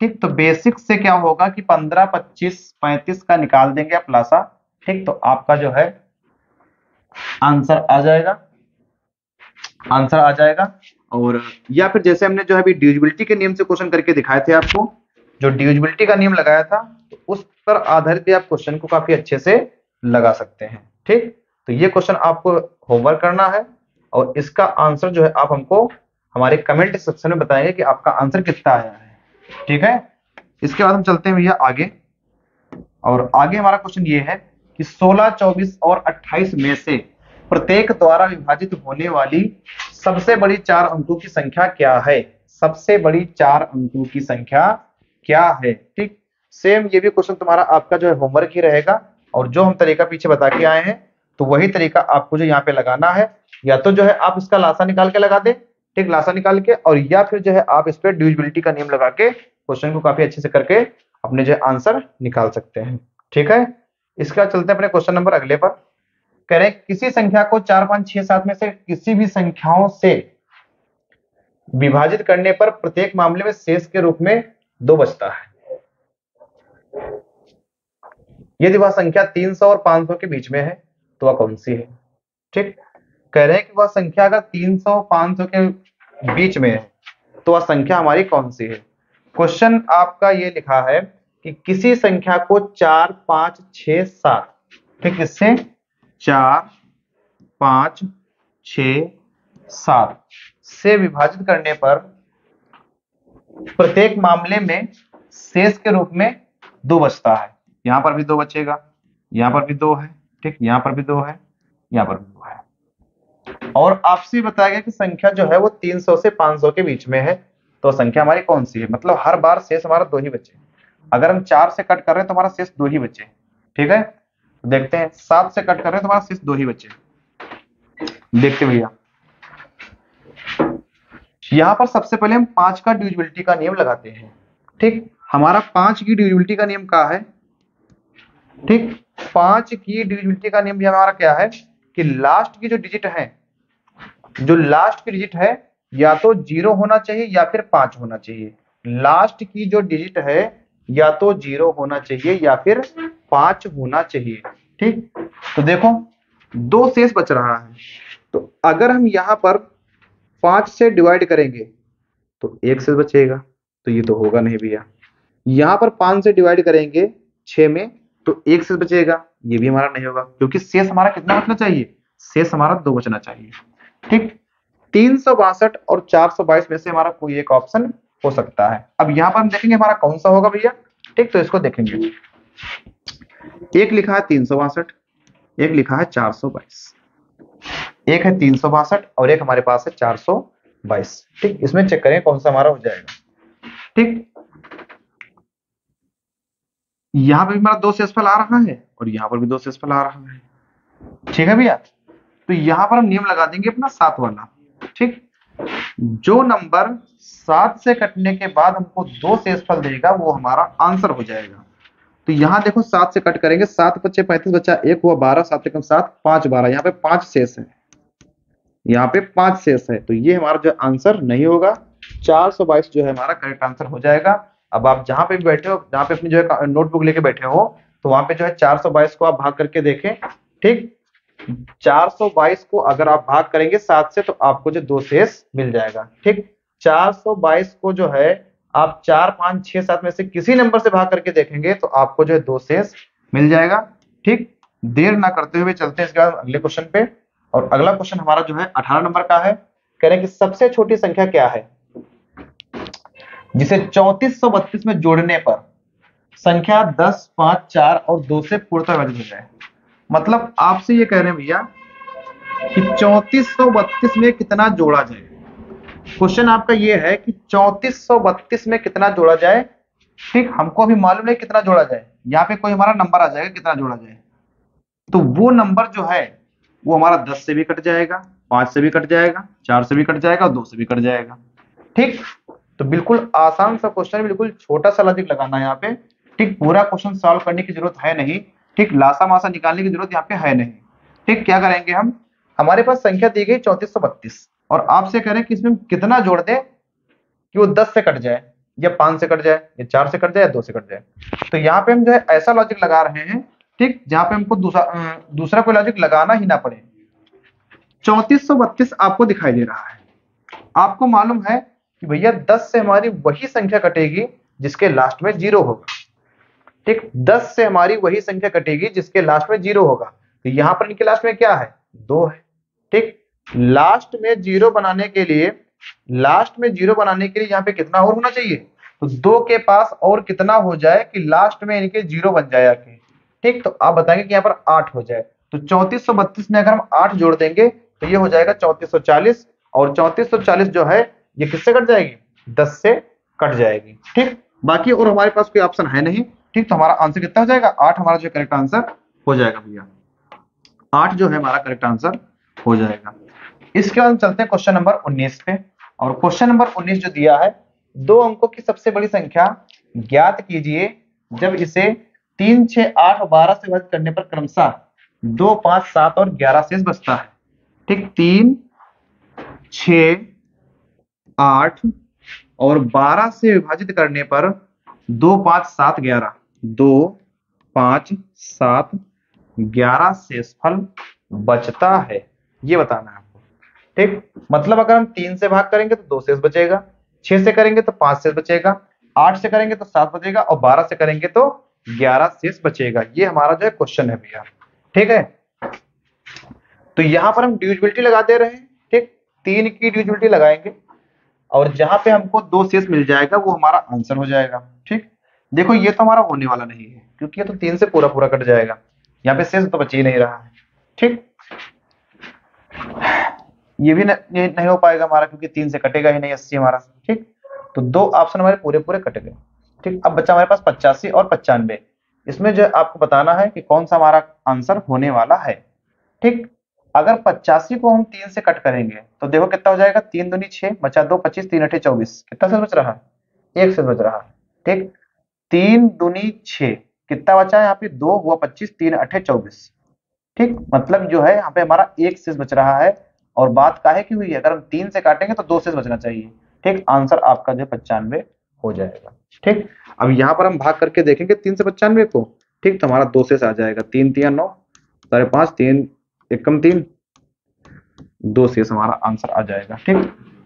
ठीक, तो बेसिक से क्या होगा कि 15 25 35 का निकाल देंगे आप लासा। ठीक, तो आपका जो है आंसर आ जाएगा, आंसर आ जाएगा। और या फिर जैसे हमने जो है अभी डिविजिबिलिटी के नियम से क्वेश्चन करके दिखाए थे आपको, जो डिविजिबिलिटी का नियम लगाया था, तो उस पर आधारित भी आप क्वेश्चन को काफी अच्छे से लगा सकते हैं। ठीक, तो ये क्वेश्चन आपको होमवर्क करना है और इसका आंसर जो है आप हमको हमारे कमेंट सेक्शन में बताएंगे कि आपका आंसर कितना आया है। ठीक है, इसके बाद हम चलते हैं भैया आगे। और आगे हमारा क्वेश्चन ये है कि 16 24 और 28 में से प्रत्येक द्वारा विभाजित होने वाली सबसे बड़ी 4 अंकों की संख्या क्या है। सबसे बड़ी 4 अंकों की संख्या क्या है। ठीक, सेम ये भी क्वेश्चन तुम्हारा आपका जो है होमवर्क ही रहेगा, और जो हम तरीका पीछे बता के आए हैं तो वही तरीका आपको जो यहाँ पे लगाना है। या तो जो है आप इसका लासा निकाल के लगा दे, ठीक, लासा निकाल के, और या फिर जो है आप इस पे डिविजिबिलिटी का नियम लगा के क्वेश्चन को काफी अच्छे से करके अपने जो आंसर निकाल सकते हैं। ठीक है, इसके बाद चलते हैं अपने क्वेश्चन नंबर अगले पर। कह रहे किसी संख्या को 4 5 6 7 में से किसी भी संख्याओं से विभाजित करने पर प्रत्येक मामले में शेष के रूप में 2 बचता है। यदि वह संख्या 300 और 500 के बीच में है तो वह कौन सी है। ठीक, कह रहे हैं कि वह संख्या अगर 300 500 के बीच में है तो वह संख्या हमारी कौन सी है। क्वेश्चन आपका ये लिखा है कि किसी संख्या को 4 5 6 7, ठीक, इससे 4 5 6 7 से विभाजित करने पर प्रत्येक मामले में शेष के रूप में 2 बचता है। यहां पर भी 2 बचेगा, यहां पर भी 2 है, ठीक, यहां पर भी 2 है, यहां पर भी 2 है। और आपसे बताया गया कि संख्या जो है वो 300 से 500 के बीच में है, तो संख्या हमारी कौन सी है। मतलब हर बार शेष हमारा 2 ही बचे। अगर हम 4 से कट कर रहे हैं तो हमारा शेष 2 ही बचे। ठीक है, तो देखते हैं 7 से कट कर रहे हैं तो हमारा शेष 2 ही बचे। देखते भैया, यहां पर सबसे पहले हम 5 का डिविजिबिलिटी का नियम लगाते हैं। ठीक, हमारा 5 की डिविजिबिलिटी का नियम क्या है। ठीक, 5 की डिविजिबिलिटी का नियम भी हमारा क्या है कि लास्ट की जो डिजिट है, जो लास्ट की डिजिट है या तो 0 होना चाहिए या फिर 5 होना चाहिए। लास्ट की जो डिजिट है या तो 0 होना चाहिए या फिर 5 होना चाहिए। ठीक, तो देखो दो शेष बच रहा है, तो अगर हम यहाँ पर 5 से डिवाइड करेंगे तो एक शेष बचेगा, तो ये तो होगा नहीं भैया। यहाँ पर 5 से डिवाइड करेंगे 6 में तो एक शेष बचेगा, ये भी हमारा नहीं होगा, क्योंकि शेष हमारा कितना बचना चाहिए, शेष हमारा 2 बचना चाहिए। ठीक, 362 और 422 में से हमारा कोई एक ऑप्शन हो सकता है। अब यहाँ पर हम देखेंगे हमारा कौन सा होगा भैया। ठीक, तो इसको देखेंगे, एक लिखा है 362, एक लिखा है 422, एक है 362 और एक हमारे पास है 422। ठीक, इसमें चेक करें कौन सा हमारा हो जाएगा। ठीक, यहाँ पर भी हमारा 2 शेषफल आ रहा है और यहाँ पर भी 2 शेषफल आ रहा है। ठीक है भैया, तो यहाँ पर हम नियम लगा देंगे अपना 7 वाला। ठीक, जो नंबर 7 से कटने के बाद हमको 2 शेषफल देगा वो हमारा आंसर हो जाएगा। तो यहाँ देखो 7 से कट करेंगे, 7 बचे 35 बचा 1 हुआ 12, 7 एकम 7, 5 12, यहाँ पे 5 शेष है, यहाँ पे 5 शेष है, तो ये हमारा जो आंसर नहीं होगा। 422 जो है हमारा करेक्ट आंसर हो जाएगा। अब आप जहां पे भी बैठे हो, जहां पे अपनी जो है नोटबुक लेके बैठे हो, तो वहां पे जो है 422 को आप भाग करके देखें। ठीक, 422 को अगर आप भाग करेंगे 7 से तो आपको जो 2 शेष मिल जाएगा। ठीक, 422 को जो है आप 4 5 6 7 में से किसी नंबर से भाग करके देखेंगे तो आपको जो है 2 शेष मिल जाएगा। ठीक, देर ना करते हुए चलते हैं इसके बाद अगले क्वेश्चन पे। और अगला क्वेश्चन हमारा जो है 18 नंबर का है। कह रहे हैं कि सबसे छोटी संख्या क्या है जिसे 3432 में जोड़ने पर संख्या 10 5 4 और 2 से पूर्णतः विभाजित हो जाए। मतलब आपसे ये कह रहे हैं भैया कि 3432 में कितना जोड़ा जाए। क्वेश्चन आपका ये है कि 3432 में कितना जोड़ा जाए। ठीक, हमको अभी मालूम नहीं कितना जोड़ा जाए, यहाँ पे कोई हमारा नंबर आ जाएगा कितना जोड़ा जाए, तो वो नंबर जो है वो हमारा 10 से भी कट जाएगा, 5 से भी कट जाएगा, 4 से भी कट जाएगा और 2 से भी कट जाएगा। ठीक, तो बिल्कुल आसान सा क्वेश्चन है, बिल्कुल छोटा सा लॉजिक लगाना है यहाँ पे। ठीक, पूरा क्वेश्चन सॉल्व करने की जरूरत है नहीं। ठीक, लासा मासा निकालने की जरूरत यहाँ पे है नहीं। ठीक, क्या करेंगे हम, हमारे पास संख्या दी गई 3432 और आपसे कह रहे हैं कि इसमें कितना जोड़ दें कि वो 10 से कट जाए या 5 से कट जाए या 4 से कट जाए या 2 से कट जाए। तो यहाँ पे हम जो है ऐसा लॉजिक लगा रहे हैं, ठीक, जहां पे हमको दूसरा कोई लॉजिक लगाना ही ना पड़े। 3432 आपको दिखाई दे रहा है, आपको मालूम है कि भैया 10 से हमारी वही संख्या कटेगी जिसके लास्ट में 0 होगा। ठीक, 10 से हमारी वही संख्या कटेगी जिसके लास्ट में 0 होगा, तो यहाँ पर इनके लास्ट में क्या है, 2 है। ठीक, लास्ट में 0 बनाने के लिए, यहाँ पे कितना और होना चाहिए, तो 2 के पास और कितना हो जाए कि लास्ट में इनके 0 बन जाए आके। ठीक, तो आप बताएंगे कि यहाँ पर 8 हो जाए, तो 3432 में अगर हम 8 जोड़ देंगे तो ये हो जाएगा 3440, और 3440 जो है ये किससे कट जाएगी, 10 से कट जाएगी। ठीक, बाकी और हमारे पास कोई ऑप्शन है नहीं। ठीक, तो हमारा आंसर कितना हो जाएगा, 8 हमारा जो करेक्ट आंसर हो जाएगा भैया, 8 जो है हमारा करेक्ट आंसर हो जाएगा। इसके बाद हम चलते हैं क्वेश्चन नंबर 19 पे। और क्वेश्चन नंबर 19 जो दिया है, 2 अंकों की सबसे बड़ी संख्या ज्ञात कीजिए जब इसे 3 6 8 और 12 से विभाजित करने पर क्रमशः 2 5 7 और 11 शेष बचता है। ठीक, 3 6 8 और 12 से विभाजित करने पर 2 5 7 11, 2 5 7 11 शेषफल बचता है, ये बताना है आपको। ठीक, मतलब अगर हम 3 से भाग करेंगे तो 2 शेष बचेगा, 6 से करेंगे तो 5 शेष बचेगा, 8 से करेंगे तो 7 बचेगा और 12 से करेंगे तो 11 शेष बचेगा। ये हमारा जो है क्वेश्चन है भैया। ठीक है, तो यहां पर हम डिविजिबिलिटी लगा दे रहे हैं। ठीक, 3 की डिविजिबिलिटी लगाएंगे और जहां पे हमको 2 शेष मिल जाएगा वो हमारा आंसर हो जाएगा। ठीक, देखो ये तो हमारा होने वाला नहीं है क्योंकि ये तो 3 से पूरा पूरा कट जाएगा, यहाँ पे शेष तो बच ही नहीं रहा है। ठीक, ये भी नहीं हो पाएगा हमारा क्योंकि 3 से कटेगा ही नहीं 80 हमारा। ठीक, तो 2 ऑप्शन हमारे पूरे पूरे कट गए। ठीक, अब बच्चा हमारे पास 85 और 95, इसमें जो आपको बताना है कि कौन सा हमारा आंसर होने वाला है। ठीक, अगर 85 को हम 3 से कट करेंगे तो देखो कितना हो जाएगा, 3 दूनी 6 बचा 2 25, 3 8 24, कितना शेष बच रहा है, 1 शेष बच रहा है। ठीक, 3 दूनी 6, कितना बचा है यहाँ पे, 2 हुआ 25, 3 8 24। ठीक, मतलब जो है यहाँ पे हमारा 1 शेष बच रहा है। और बात काहे की हुई है, अगर हम 3 से काटेंगे तो 2 से बचना चाहिए। ठीक, आंसर आपका जो 95 हो जाएगा। ठीक, अब यहाँ पर हम भाग करके देखेंगे 3 से 95 को। ठीक, तो हमारा 2 से आ जाएगा, 3 3 9, 5.5, 3 एकम 3, 2 से हमारा आंसर आ जाएगा। ठीक,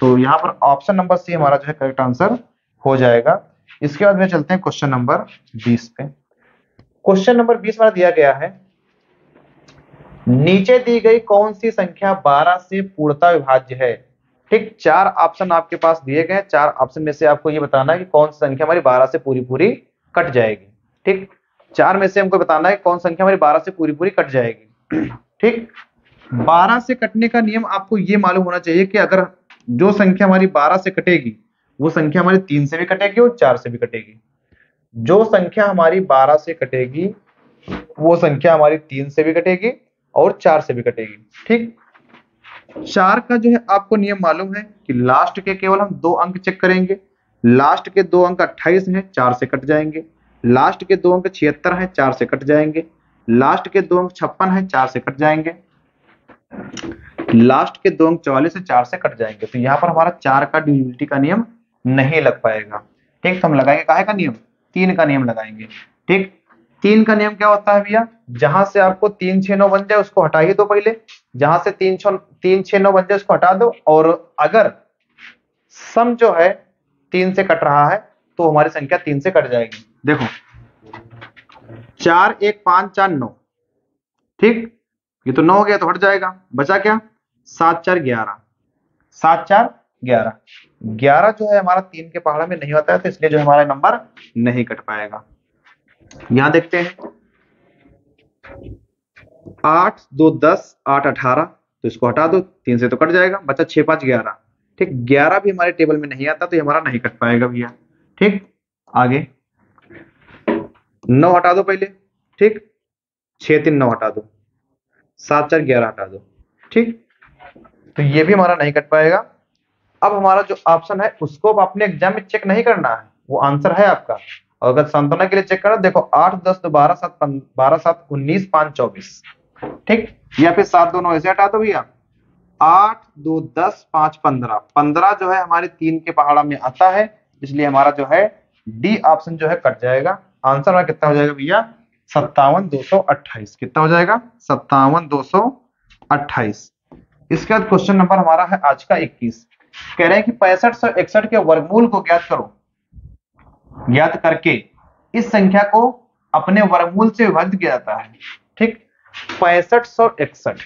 तो यहाँ पर ऑप्शन नंबर सी हमारा जो है करेक्ट आंसर हो जाएगा। इसके बाद में चलते हैं क्वेश्चन नंबर 20 पे। क्वेश्चन नंबर 20 हमारा दिया गया है, नीचे दी गई कौन सी संख्या 12 से पूर्णतः विभाज्य है। ठीक, 4 ऑप्शन आपके पास दिए गए हैं, 4 ऑप्शन में से आपको ये बताना है कि कौन सी संख्या हमारी 12 से पूरी पूरी कट जाएगी। ठीक, 4 में से हमको बताना है कौन संख्या हमारी 12 से पूरी पूरी कट जाएगी। ठीक, 12 से कटने का नियम आपको ये मालूम होना चाहिए कि अगर जो संख्या हमारी 12 से कटेगी वो संख्या हमारी 3 से भी कटेगी और 4 से भी कटेगी। जो संख्या हमारी 12 से कटेगी वो संख्या हमारी 3 से भी कटेगी और 4 से भी कटेगी। ठीक, 4 का जो है आपको नियम मालूम है कि लास्ट के केवल हम 2 अंक चेक करेंगे। लास्ट के 2 अंक 28 हैं, 4 से कट जाएंगे। लास्ट के 2 अंक 76 हैं, 4 से कट जाएंगे। लास्ट के 2 अंक 56 हैं, 4 से कट जाएंगे। लास्ट के 2 अंक 44 है, 4 से कट जाएंगे। तो यहाँ पर हमारा 4 का डिविजिबिलिटी का नियम नहीं लग पाएगा। ठीक, तो हम लगाएंगे काहे का नियम, 3 का नियम लगाएंगे। ठीक, 3 का नियम क्या होता है भैया, जहां से आपको 3 6 9 बन जाए उसको हटा ही दो पहले, जहां से 3 6 9 बन जाए उसको हटा दो, और अगर सम जो है 3 से कट रहा है तो हमारी संख्या 3 से कट जाएगी। देखो 4 1 5 4 9, ठीक, ये तो 9 हो गया तो हट जाएगा, बचा क्या 7 4 11, 7 4 11, 11 जो है हमारा 3 के पहाड़ा में नहीं होता है, तो इसलिए जो हमारा नंबर नहीं कट पाएगा। यहां देखते हैं 8 2 10 8 18, तो इसको हटा दो, 3 से तो कट जाएगा, बचा 6 5 11। ठीक, 11 भी हमारे टेबल में नहीं आता तो ये हमारा नहीं कट पाएगा भैया। ठीक, आगे 9 हटा दो पहले। ठीक, 6 3 9 हटा दो, 7 4 11 हटा दो। ठीक, तो ये भी हमारा नहीं कट पाएगा। अब हमारा जो ऑप्शन है उसको अपने एग्जाम में चेक नहीं करना है, वो आंसर है आपका। और अगर सांत्वना के लिए चेक करो, देखो 8 10 2 12 7 12 7 19 5 24। ठीक, या फिर 7 2 9 ऐसे हटा दो भैया, 8 2 10 5 15, 15 जो है हमारे 3 के पहाड़ा में आता है, इसलिए हमारा जो है डी ऑप्शन जो है कट जाएगा। आंसर हमारा कितना हो जाएगा भैया, 57 228। कितना हो जाएगा, 57 228। इसके बाद क्वेश्चन नंबर हमारा है आज का 21। कह रहे हैं कि 6561 के वर्गमूल को ज्ञात करो। ज्ञात करके इस संख्या को अपने वर्गमूल से विभाजित किया जाता है। ठीक, 6561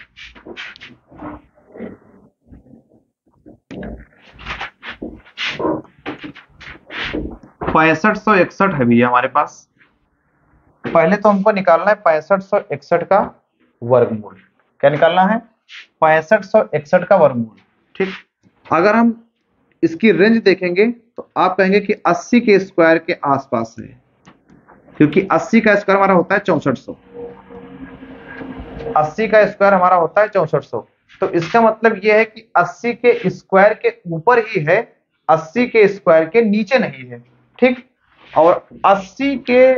6561 है भैया हमारे पास। पहले तो हमको निकालना है 6561 का वर्गमूल। क्या निकालना है, 6561 का वर्गमूल। ठीक, अगर हम इसकी रेंज देखेंगे तो आप कहेंगे कि 80 के स्क्वायर के आसपास है, क्योंकि 80 का स्क्वायर हमारा होता है 6400। 80 का स्क्वायर हमारा होता है 6400, तो इसका मतलब यह है कि 80 के स्क्वायर के ऊपर ही है, 80 के स्क्वायर के नीचे नहीं है। ठीक, और 80 के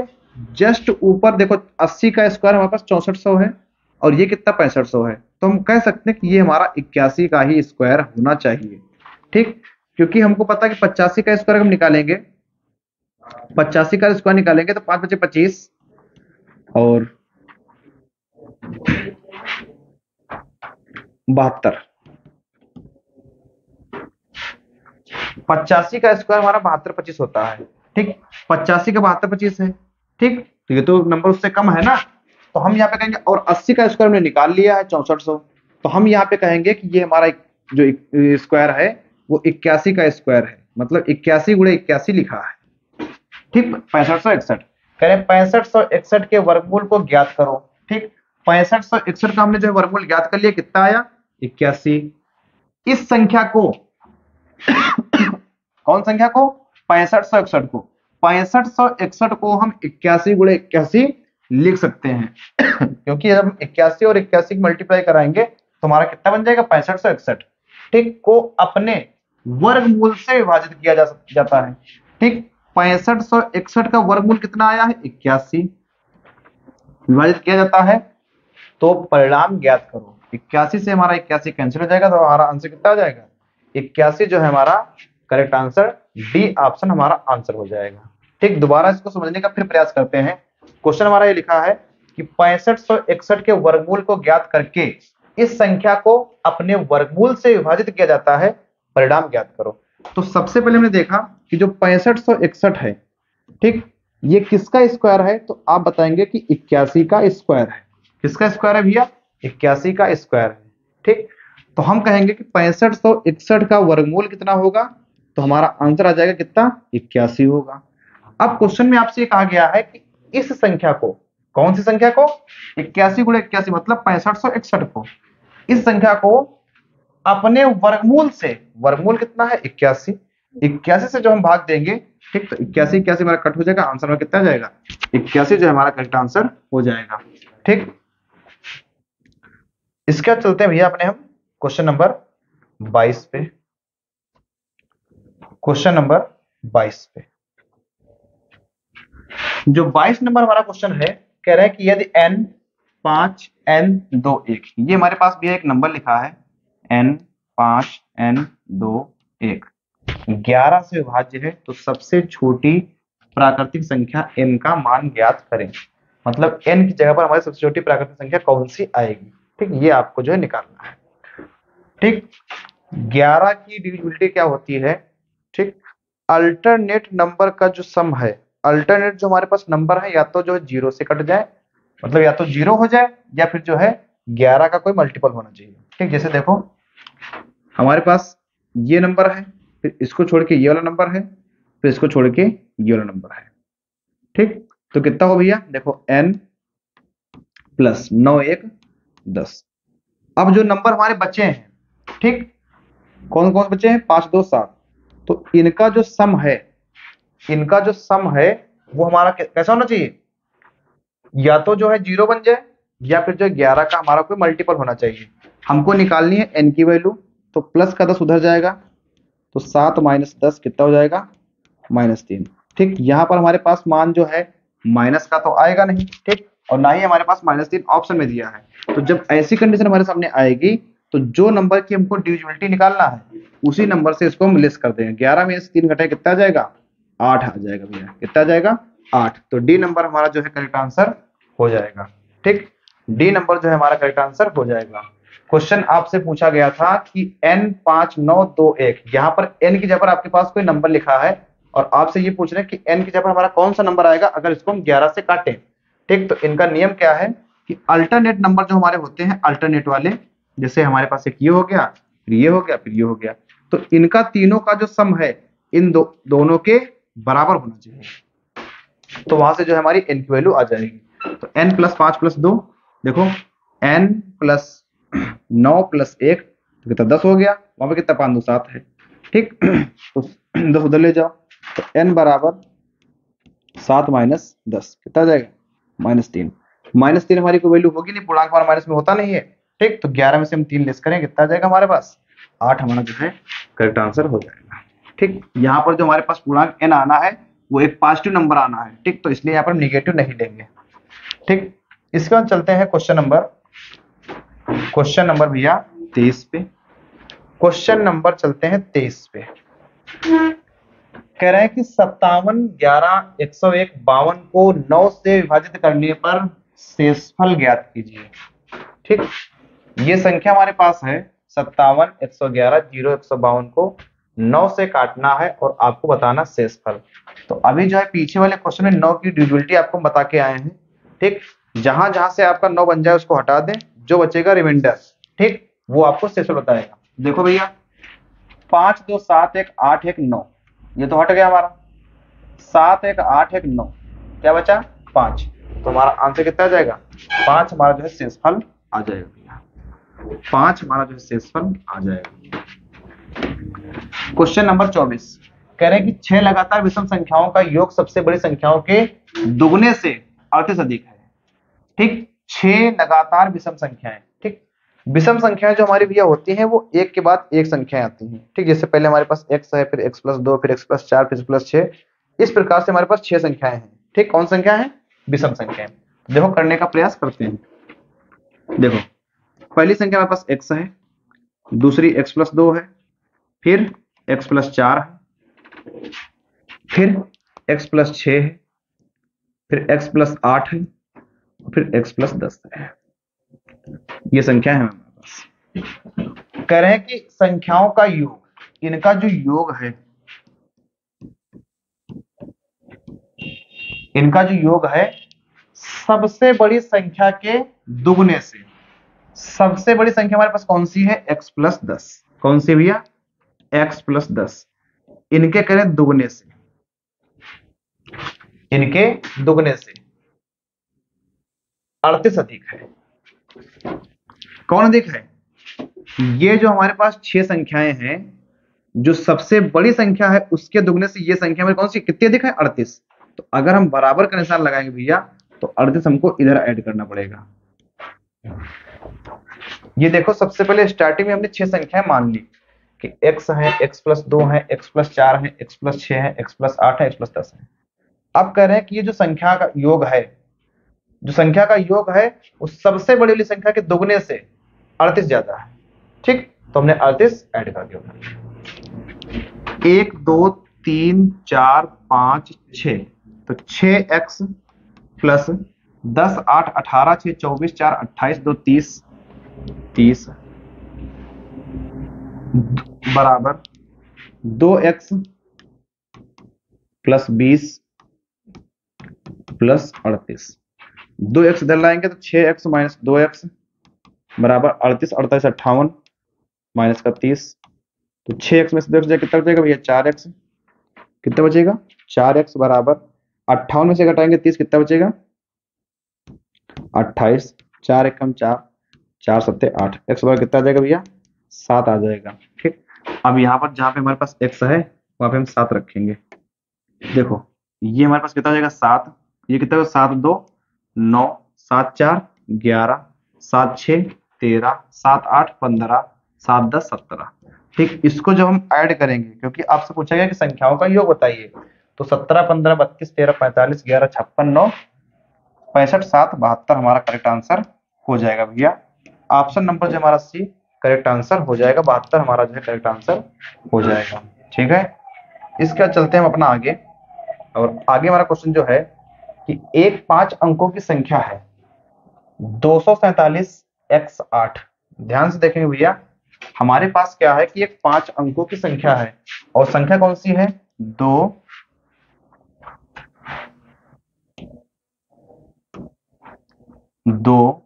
जस्ट ऊपर देखो, 80 का स्क्वायर हमारे पास 6400 है और ये कितना 6500 है, तो हम कह सकते हैं कि ये हमारा 81 का ही स्क्वायर होना चाहिए। ठीक, क्योंकि हमको पता है कि 85 का स्क्वायर हम निकालेंगे, 85 का स्क्वायर निकालेंगे तो 5 बचे 25 और 72। 85 का स्क्वायर हमारा 72 25 होता है। ठीक, 85 का 72 25 है। ठीक, तो ये तो नंबर उससे कम है ना, तो हम यहाँ पे कहेंगे, और 80 का स्क्वायर हमने निकाल लिया है 6400, तो हम यहाँ पे कहेंगे कि ये हमारा जो स्क्वायर है वो 81 का स्क्वायर है, मतलब 81 गुणे 81 लिखा है। ठीक, 6561 कह रहे 6561 के वर्गमूल को ज्ञात करो। ठीक, 6561 का हमने जो है वर्गमूल ज्ञात कर लिया, कितना आया 81। इस संख्या को कौन संख्या को, 6561 को, 6561 को हम 81 गुणे 81 लिख सकते हैं क्योंकि जब हम 81 और 81 मल्टीप्लाई कराएंगे तो हमारा कितना बन जाएगा 6561। ठीक, को अपने वर्गमूल से विभाजित किया जाता है। ठीक, 6561 का वर्गमूल कितना आया है 81, विभाजित किया जाता है तो परिणाम ज्ञात करो। 81 से हमारा 81 कैंसिल हो जाएगा, तो हमारा आंसर कितना हो जाएगा? 81 जो है हमारा करेक्ट आंसर, डी ऑप्शन हमारा आंसर हो जाएगा। ठीक, दोबारा इसको समझने का फिर प्रयास करते हैं। क्वेश्चन हमारा ये लिखा है कि 6561 के वर्गमूल को ज्ञात करके इस संख्या को अपने वर्गमूल से विभाजित किया जाता है, परिणाम ज्ञात करो। तो सबसे पहले हमने देखा कि जो 6561 है, ठीक, ये किसका स्क्वायर है? तो आप बताएंगे कि 81 का स्क्वायर है। किसका स्क्वायर है भैया? 81 का स्क्वायर है। ठीक, तो हम कहेंगे कि 6561 का वर्गमूल कितना होगा? तो हमारा आंसर आ जाएगा कितना? 81 होगा। अब क्वेश्चन में आपसे कहा गया है कि इस संख्या को, कौन सी संख्या को? 81 गुणे 81 मतलब 6561 को, इस संख्या को अपने वर्गमूल से, वर्गमूल कितना है? 81, 81 से जो हम भाग देंगे, ठीक, तो 81 81 हमारा कट हो जाएगा, आंसर में कितना जाएगा? 81 जो हमारा करेक्ट आंसर हो जाएगा। ठीक, इसके बाद चलते हैं भैया अपने हम क्वेश्चन नंबर 22 पे। क्वेश्चन नंबर 22 पे, जो 22 नंबर हमारा क्वेश्चन है, कह रहा है कि यदि n 5 n 2 1, ये हमारे पास भी एक नंबर लिखा है n 5 n 2 1, 11 से विभाज्य है, तो सबसे छोटी प्राकृतिक संख्या n का मान ज्ञात करें। मतलब n की जगह पर हमारी सबसे छोटी प्राकृतिक संख्या कौन सी आएगी? ठीक, ये आपको जो है निकालना है। ठीक, 11 की डिविजिबिलिटी क्या होती है? ठीक, अल्टरनेट नंबर का जो सम है, अल्टरनेट जो हमारे पास नंबर है, या तो जो है 0 से कट जाए, मतलब या तो 0 हो जाए, या फिर जो है 11 का कोई मल्टीपल होना चाहिए। ठीक, जैसे देखो हमारे पास ये नंबर है, फिर इसको छोड़ के ये वाला नंबर है, फिर इसको छोड़ के ये वाला नंबर है। ठीक, तो कितना हो भैया? देखो n प्लस 9 1 10। अब जो नंबर हमारे बचे हैं, ठीक, कौन कौन बचे हैं? 5 2 7, तो इनका जो सम है, इनका जो सम है वो हमारा कैसा होना चाहिए? या तो जो है 0 बन जाए, या फिर जो 11 का हमारा कोई मल्टीपल होना चाहिए। हमको निकालनी है n की वैल्यू, तो प्लस का 10 उधर जाएगा, तो 7 माइनस 10 कितना हो जाएगा? -3। ठीक, यहाँ पर हमारे पास मान जो है माइनस का तो आएगा नहीं, ठीक, और ना ही हमारे पास -3 ऑप्शन में दिया है। तो जब ऐसी कंडीशन हमारे सामने आएगी, तो जो नंबर की हमको डिविजिबिलिटी निकालना है, उसी नंबर से इसको हम लिस्ट कर देंगे। 11 में से 3 घटाए कितना आ जाएगा? 8 आ जाएगा भैया। कितना आ जाएगा? 8। तो डी नंबर हमारा जो है करेक्ट आंसर हो जाएगा। ठीक, डी नंबर जो है हमारा करेक्ट आंसर हो जाएगा। क्वेश्चन आपसे पूछा गया था कि n 5 9 2 1, यहाँ पर n की जगह पर आपके पास कोई नंबर लिखा है, और आपसे ये पूछ रहे हैं कि n की जगह पर हमारा कौन सा नंबर आएगा अगर इसको हम 11 से काटें। ठीक, तो इनका नियम क्या है कि अल्टरनेट नंबर जो हमारे होते हैं, अल्टरनेट वाले, जैसे हमारे पास एक ये हो गया, फिर ये हो गया, फिर ये हो गया, तो इनका तीनों का जो सम है इन दोनों के बराबर होना चाहिए। तो वहां से जो हमारी n की वैल्यू आ जाएगी। तो n प्लस 5 प्लस 2, देखो n प्लस 9 प्लस 1, तो कितना 10 हो गया। वहां पे कितना 5 2 7 है। ठीक, तो 10 उधर ले जाओ, तो n बराबर 7 माइनस 10 कितना आ जाएगा? -3। -3 हमारी कोई वैल्यू होगी नहीं, पूर्णांक हमारा माइनस में होता नहीं है। ठीक, तो 11 में से हम 3 लेस करें, कितना आ जाएगा हमारे पास? 8 हमारा जो है करेक्ट आंसर हो जाएगा। ठीक, यहाँ पर जो हमारे पास पूर्णांक n आना है वो एक पॉजिटिव नंबर आना है। ठीक, तो इसलिए यहाँ पर निगेटिव नहीं लेंगे। ठीक, इसके बाद चलते हैं क्वेश्चन नंबर भैया 23 पे। क्वेश्चन नंबर चलते हैं 23 पे। कह रहे हैं कि 57 11 101 52 को 9 से विभाजित करने पर शेषफल ज्ञात कीजिए। ठीक, ये संख्या हमारे पास है 57 111 0 152 को 9 से काटना है और आपको बताना शेषफल। तो अभी जो है पीछे वाले क्वेश्चन में 9 की डिविजिबिलिटी आपको बता के आए हैं। ठीक, जहां जहां से आपका 9 बन जाए उसको हटा दें, जो बचेगा रिमाइंडर, ठीक, वो आपको शेषफल बताएगा। देखो भैया 5 2 7 1 8 1 9, ये तो हट गया हमारा। 7 1 8 1 9, क्या बचा? 5। तो हमारा आंसर कितना आ जाएगा? 5 हमारा जो है शेषफल आ जाएगा भैया। 5 हमारा जो है शेषफल आ जाएगा। क्वेश्चन नंबर 24 कह रहे हैं कि 6 लगातार विषम संख्याओं का योग सबसे बड़ी संख्याओं के दुगने से 38 अधिक है। ठीक, 6 लगातार विषम संख्याएं। ठीक, विषम संख्याएं जो हमारी भैया होती हैं वो एक के बाद एक संख्याएं आती हैं। ठीक, जैसे पहले हमारे पास x है, फिर x प्लस 2, फिर x प्लस 4, फिर x प्लस 6, इस प्रकार से हमारे पास 6 संख्याएं हैं। ठीक, कौन संख्या है? विषम संख्याएं। देखो करने का प्रयास करते हैं। देखो पहली संख्या हमारे पास x है, दूसरी x+2 है, फिर x+4 है, फिर x+6 है, फिर x+8 है, फिर x+10 है। ये संख्या है हमारे पास। कह रहे हैं कि संख्याओं का योग, इनका जो योग है, इनका जो योग है सबसे बड़ी संख्या के दुगने से। सबसे बड़ी संख्या हमारे पास कौन सी है? x+10। कौन सी भैया? x+10। इनके करें दुगने से, इनके दुगने से 38 अधिक है। कौन अधिक है? ये जो हमारे पास 6 संख्याएं हैं, जो सबसे बड़ी संख्या है उसके दुगने से ये संख्या हमारी कौन सी कितनी अधिक है? 38। तो अगर हम बराबर का निशान लगाएंगे भैया तो 38 हमको इधर ऐड करना पड़ेगा। ये देखो सबसे पहले स्टार्टिंग में हमने 6 संख्याएं मान ली कि x है, x+2 है, x+4 है, x+6 है, x+8 है, x+10 है। अब कह रहे हैं कि ये जो संख्या का योग है, जो संख्या का योग है उस सबसे बड़ी वाली संख्या के दुगने से 38 ज्यादा है। ठीक, तो हमने 38 ऐड कर दिया। 1 2 3 4 5 6, तो 6x प्लस 10 8 18 6 24 4 28 2 30 30 बराबर 2x प्लस 20 प्लस 38। 2x इधर लाएंगे तो 6x माइनस 2x बराबर 38, 48 58 माइनस का 30, तो 6x में से 2x कितना बचेगा भैया? 4x। कितना बचेगा? 4x बराबर 58 में से घटाएंगे 30, कितना बचेगा? 28। 4 एकम 4, 4 सत्ते 8, x बराबर कितना आ जाएगा भैया? 7 आ जाएगा। ठीक, अब यहाँ पर जहाँ पे हमारे पास x है वहां पे हम 7 रखेंगे। देखो ये हमारे पास कितना आ जाएगा? 7। ये कितना होगा? 7 2 9, 7 4 11, 7 6 13, 7 8 15, 7 10 17। ठीक, इसको जब हम ऐड करेंगे, क्योंकि आपसे पूछा गया कि संख्याओं का योग बताइए, तो 17 15 32 13 45 11 56 9 65 7 72 हमारा करेक्ट आंसर हो जाएगा भैया। ऑप्शन नंबर जो हमारा सी करेक्ट आंसर हो जाएगा। 72 हमारा जो है करेक्ट आंसर हो जाएगा। ठीक है, इसका चलते हैं हम अपना आगे। और आगे हमारा क्वेश्चन जो है कि एक 5 अंकों की संख्या है 247 x 8। ध्यान से देखेंगे भैया, हमारे पास क्या है कि एक 5 अंकों की संख्या है और संख्या कौन सी है? 2 2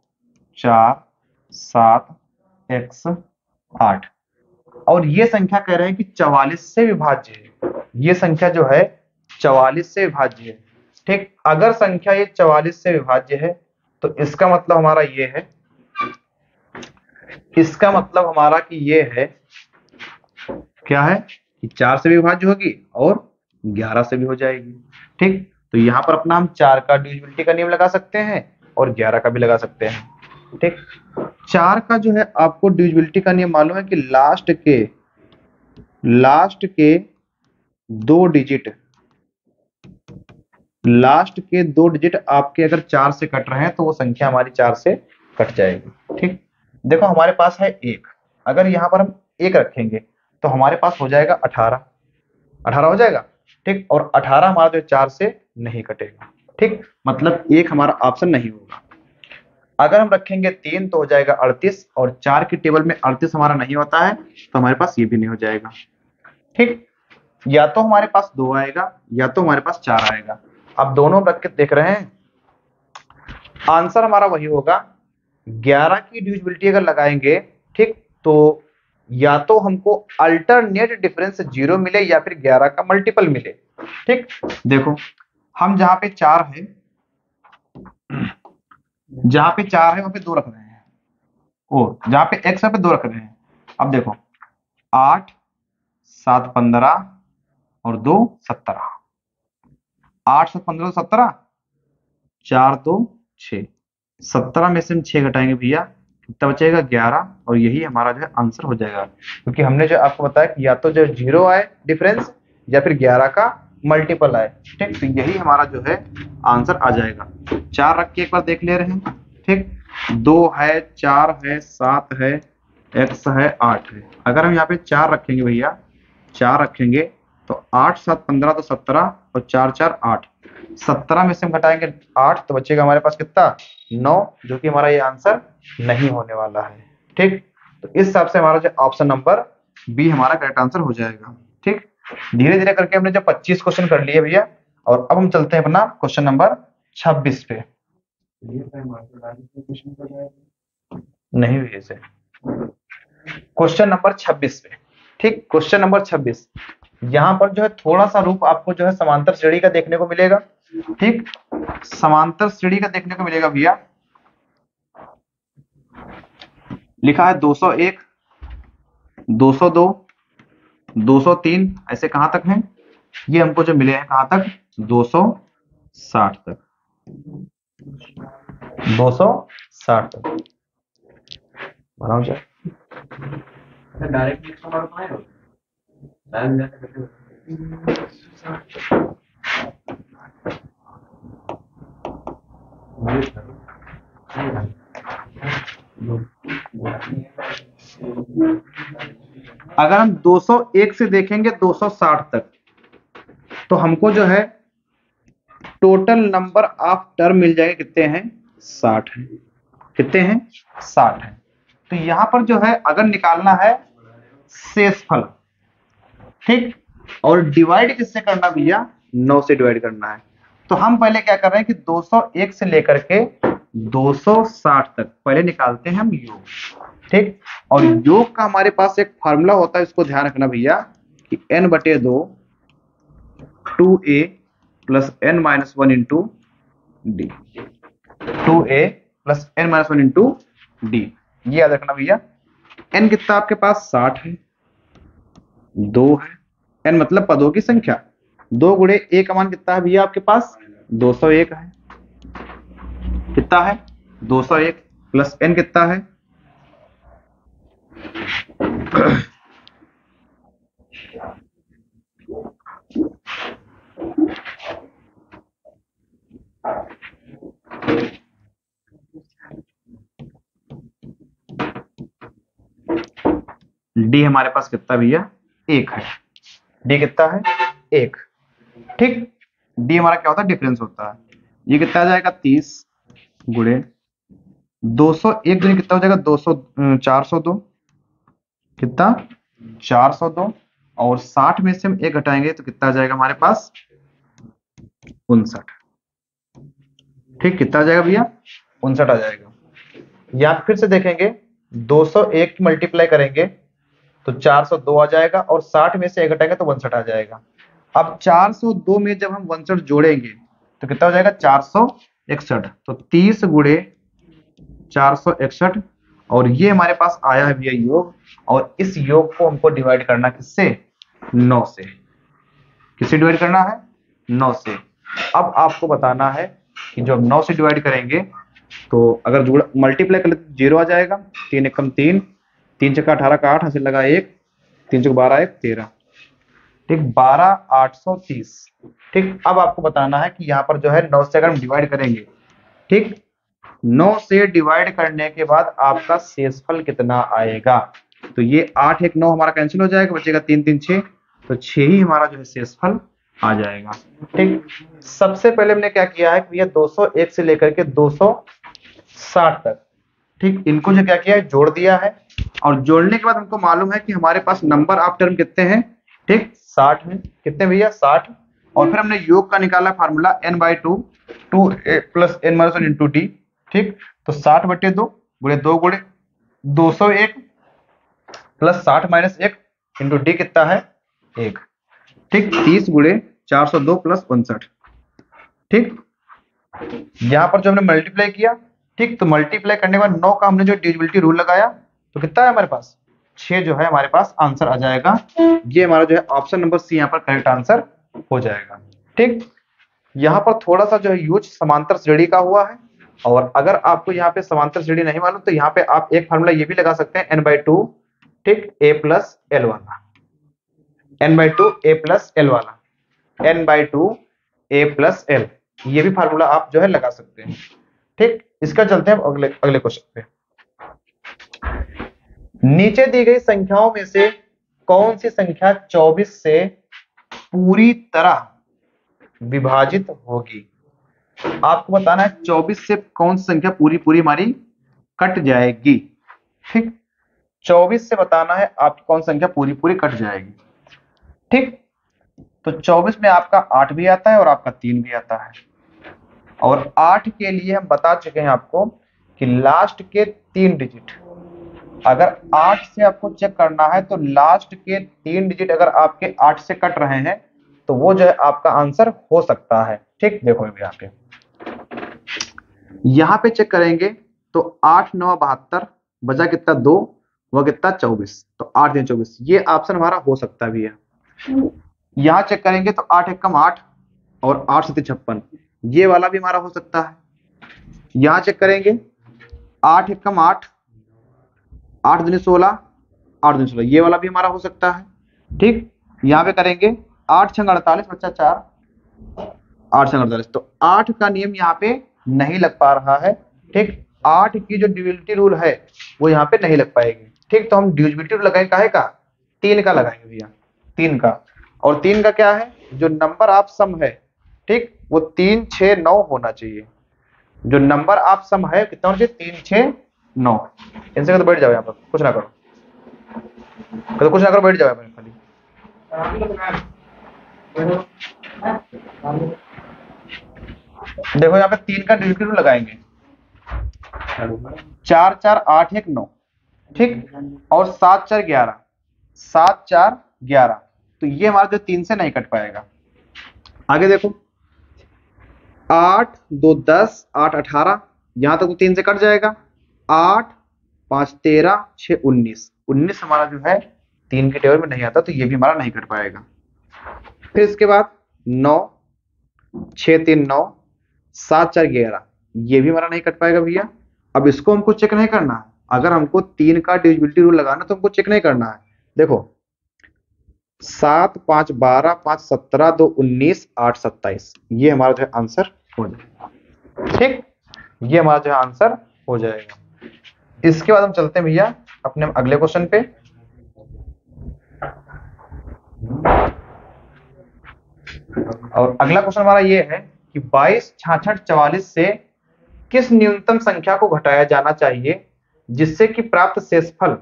4 7 x 8 और ये संख्या कह रहे हैं कि 44 से विभाज्य है। ये संख्या जो है 44 से विभाज्य है। ठीक, अगर संख्या ये 44 से विभाज्य है तो इसका मतलब हमारा ये है, इसका मतलब हमारा कि ये है क्या है कि 4 से भी विभाज्य होगी और 11 से भी हो जाएगी। ठीक, तो यहाँ पर अपना हम 4 का डिविजिबिलिटी का नियम लगा सकते हैं और 11 का भी लगा सकते हैं। ठीक, 4 का जो है आपको डिविजिबिलिटी का नियम मालूम है कि लास्ट के 2 डिजिट आपके अगर 4 से कट रहे हैं तो वो संख्या हमारी 4 से कट जाएगी। ठीक, देखो हमारे पास है 1, अगर यहाँ पर हम 1 रखेंगे तो हमारे पास हो जाएगा 18 हो जाएगा। ठीक, और 18 हमारा जो 4 से नहीं कटेगा। ठीक, मतलब 1 हमारा ऑप्शन नहीं होगा। अगर हम रखेंगे 3 तो हो जाएगा 38 और 4 की टेबल में 38 हमारा नहीं होता है तो हमारे पास ये भी नहीं हो जाएगा। ठीक, या तो हमारे पास 2 आएगा या तो हमारे पास 4 आएगा। अब दोनों रख के देख रहे हैं, आंसर हमारा वही होगा। 11 की डिविजिबिलिटी अगर लगाएंगे, ठीक, तो या तो हमको अल्टरनेट डिफरेंस 0 मिले या फिर 11 का मल्टीपल मिले। ठीक, देखो हम जहां पे 4 है, जहां पे 4 है वहां पे 2 रख रहे हैं, और जहां पे x है पे 2 रख रहे हैं। अब देखो 8 7 15 और 2 17, 8 7 15 17, 4 2 6, 17 में से हम 6 घटाएंगे भैया, कितना बचेगा? 11, और यही हमारा जो है आंसर हो जाएगा। क्योंकि हमने जो आपको बताया कि या तो जो 0 आए डिफरेंस या फिर 11 का मल्टीपल आए। ठीक, तो यही हमारा जो है आंसर आ जाएगा। 4 रख के एक बार देख ले रहे हैं। ठीक, 2 है, 4 है, 7 है, x है, 8 है। अगर हम यहाँ पे 4 रखेंगे भैया, 4 रखेंगे तो 8 7 15 तो 17 और 4 4 8। 17 में से हम घटाएंगे 8 तो बचेगा हमारे पास कितना, 9, जो कि हमारा ये आंसर नहीं होने वाला है। ठीक, तो इस हिसाब से हमारा जो ऑप्शन नंबर बी हमारा करेक्ट आंसर हो जाएगा। ठीक, धीरे धीरे करके हमने जो 25 क्वेश्चन कर लिए भैया, और अब हम चलते हैं अपना क्वेश्चन नंबर 26 पे। नहीं हुई इसे, क्वेश्चन नंबर 26 पे। ठीक, क्वेश्चन नंबर 26, यहाँ पर जो है थोड़ा सा रूप आपको जो है समांतर श्रेणी का देखने को मिलेगा। ठीक, समांतर श्रेणी का देखने को मिलेगा भैया। लिखा है 201, 202, 203, ऐसे कहां तक है, ये हमको जो मिले हैं कहां तक, 260 तक, 260 तक। बनाओ जा डायरेक्ट अगर हम 201 से देखेंगे 260 तक, तो हमको जो है टोटल नंबर ऑफ टर्म मिल जाएंगे, कितने हैं, 60 है। कितने हैं, 60 है। तो यहां पर जो है अगर निकालना है शेषफल, ठीक, और डिवाइड किससे करना भैया, 9 से डिवाइड करना है। तो हम पहले क्या कर रहे हैं कि 201 से लेकर के 260 तक पहले निकालते हैं हम योग। ठीक, और योग का हमारे पास एक फार्मूला होता है, इसको ध्यान रखना भैया, कि n/2 2a plus n minus 1 into D, 2a plus n minus 1 into D, ये याद रखना भैया। n कितना आपके पास, 60 है, 2 है, n मतलब पदों की संख्या, 2 गुणे a का मान कितना है भैया आपके पास, 201 है। कितना है, 201, प्लस n कितना है, डी हमारे पास कितना भैया, 1 है। डी कितना है, 1। ठीक, डी हमारा क्या होता है, डिफरेंस होता है। ये कितना आ जाएगा, 30 गुणे 201 गुणे कितना हो जाएगा, 200 402, कितना, 402, और 60 में से हम 1 घटाएंगे तो कितना आ जाएगा हमारे पास, 59। ठीक, कितना आ जाएगा भैया, 59 आ जाएगा। या फिर से देखेंगे 201 मल्टीप्लाई करेंगे तो 402 आ जाएगा, और 60 में से 1 घटाएंगे तो 59 आ जाएगा। अब 402 में जब हम 59 जोड़ेंगे तो कितना हो जाएगा, 461। तो 30 गुणे 461, और ये हमारे पास आया है भैया योग, और इस योग को हमको डिवाइड करना किससे, 9 से। किससे डिवाइड करना है, 9 से। अब आपको बताना है कि जब 9 से डिवाइड करेंगे तो अगर जोड़ मल्टीप्लाई कर ले तो 0 आ जाएगा, 3 एकम 3, 3 छक्का 18 का 8, हासिल लगा 1, 3 चौक 12 1 13। ठीक, 12 830। ठीक, अब आपको बताना है कि यहाँ पर जो है 9 से अगर हम डिवाइड करेंगे, ठीक, 9 से डिवाइड करने के बाद आपका शेषफल कितना आएगा। तो ये 8 1 9 हमारा कैंसिल हो जाएगा, बचेगा 3 3 6, तो 6 ही हमारा जो है शेषफल आ जाएगा। ठीक, सबसे पहले हमने क्या किया है कि ये 201 से लेकर के 260 तक, ठीक, इनको जो क्या किया है, जोड़ दिया है, और जोड़ने के बाद हमको मालूम है कि हमारे पास नंबर ऑफ टर्म कितने हैं, ठीक, 60 है। कितने भैया, 60। और फिर हमने योग का निकाला formula n/2 2a plus n minus 1 into D. ठीक, तो 60/2 गुणे 2 गुणे 201 प्लस 60 माइनस 1 इंटू डी कितना है, 1। ठीक, 30 गुणे 402 प्लस 59। ठीक, यहाँ पर जो हमने मल्टीप्लाई किया, ठीक, तो मल्टीप्लाई करने के बाद 9 का हमने जो डिविजिबिलिटी रूल लगाया तो कितना है हमारे पास, 6 जो है हमारे पास आंसर आ जाएगा। ये हमारा जो है ऑप्शन नंबर सी यहाँ पर करेक्ट आंसर हो जाएगा। ठीक, यहाँ पर थोड़ा सा जो है यूज समांतर श्रेणी का हुआ है, और अगर आपको यहाँ पे समांतर श्रेणी नहीं मालूम तो यहाँ पे आप एक फार्मूला ये भी लगा सकते हैं, n/2, ठीक, a प्लस l वाला, n/2 a प्लस l वाला, n/2 a प्लस l, ये भी फार्मूला आप जो है लगा सकते हैं। ठीक, इसका चलते हैं अगले अगले क्वेश्चन पे। नीचे दी गई संख्याओं में से कौन सी संख्या 24 से पूरी तरह विभाजित होगी? आपको बताना है 24 से कौन सी संख्या पूरी पूरी हमारी कट जाएगी। ठीक, 24 से बताना है आपकी कौन संख्या पूरी पूरी कट जाएगी। ठीक, तो 24 में आपका 8 भी आता है और आपका 3 भी आता है। और 8 के लिए हम बता चुके हैं आपको कि लास्ट के 3 डिजिट, अगर 8 से आपको चेक करना है तो लास्ट के 3 डिजिट अगर आपके 8 से कट रहे हैं तो वो जो है आपका आंसर हो सकता है। ठीक, देखो यहाँ पे चेक करेंगे तो 8 9 72 बचा कितना 2, वह कितना 24, तो 8 3 24, ये ऑप्शन हमारा हो सकता भी है। यहाँ चेक करेंगे तो 8 1 8 और 8 7 56, ये वाला भी हमारा हो सकता है। यहाँ चेक करेंगे 8 1 8 8 दूनी 16 8 दूनी 16, ये वाला भी हमारा हो सकता है। ठीक, यहाँ पे करेंगे 8 6 48 बच्चा 4 8 6 48, तो 8 का नियम यहाँ पे नहीं लग पा रहा है। ठीक, 8 की जो डिविजिबिलिटी रूल है वो यहाँ पे नहीं लग पाएगी। ठीक, तो हम डिविजिबिलिटी रूल लगाएंगे काहे का? 3 का लगाएंगे भैया, 3 का। और 3 का क्या है? जो नंबर ऑफ सम है, ठीक, वो 3 6 9 होना चाहिए। जो नंबर ऑफ सम है कितना होना चाहिए? 3 6 9। इनसे तो बैठ जाओ यहाँ पर, कुछ ना करो, तो कुछ ना करो, बैठ जाओ यहाँ पर खाली। देखो यहाँ पे 3 का डिविजिबिलिटी रूल लगाएंगे, 4 4 8 1 9, ठीक, और 7 4 11 7 4 11, तो ये हमारा जो 3 से नहीं कट पाएगा। आगे देखो 8 2 10 8 18, यहां तक तो 3 से कट जाएगा। 8 5 13 6 19, 19 हमारा जो है 3 के टेबल में नहीं आता, तो ये भी हमारा नहीं कट पाएगा। फिर इसके बाद 9 6 3 9 7 4 11, ये भी हमारा नहीं कट पाएगा भैया। अब इसको हमको चेक नहीं करना है, अगर हमको 3 का डिविजिबिलिटी रूल लगाना तो हमको चेक नहीं करना है। देखो 7 5 12 5 17 2 19 8 27, ये हमारा जो है आंसर हो जाएगा। ठीक, ये हमारा जो है आंसर हो जाएगा। इसके बाद हम चलते हैं भैया अपने अगले क्वेश्चन पे। और अगला क्वेश्चन हमारा ये है कि 22 66 44 से किस न्यूनतम संख्या को घटाया जाना चाहिए जिससे कि प्राप्त शेषफल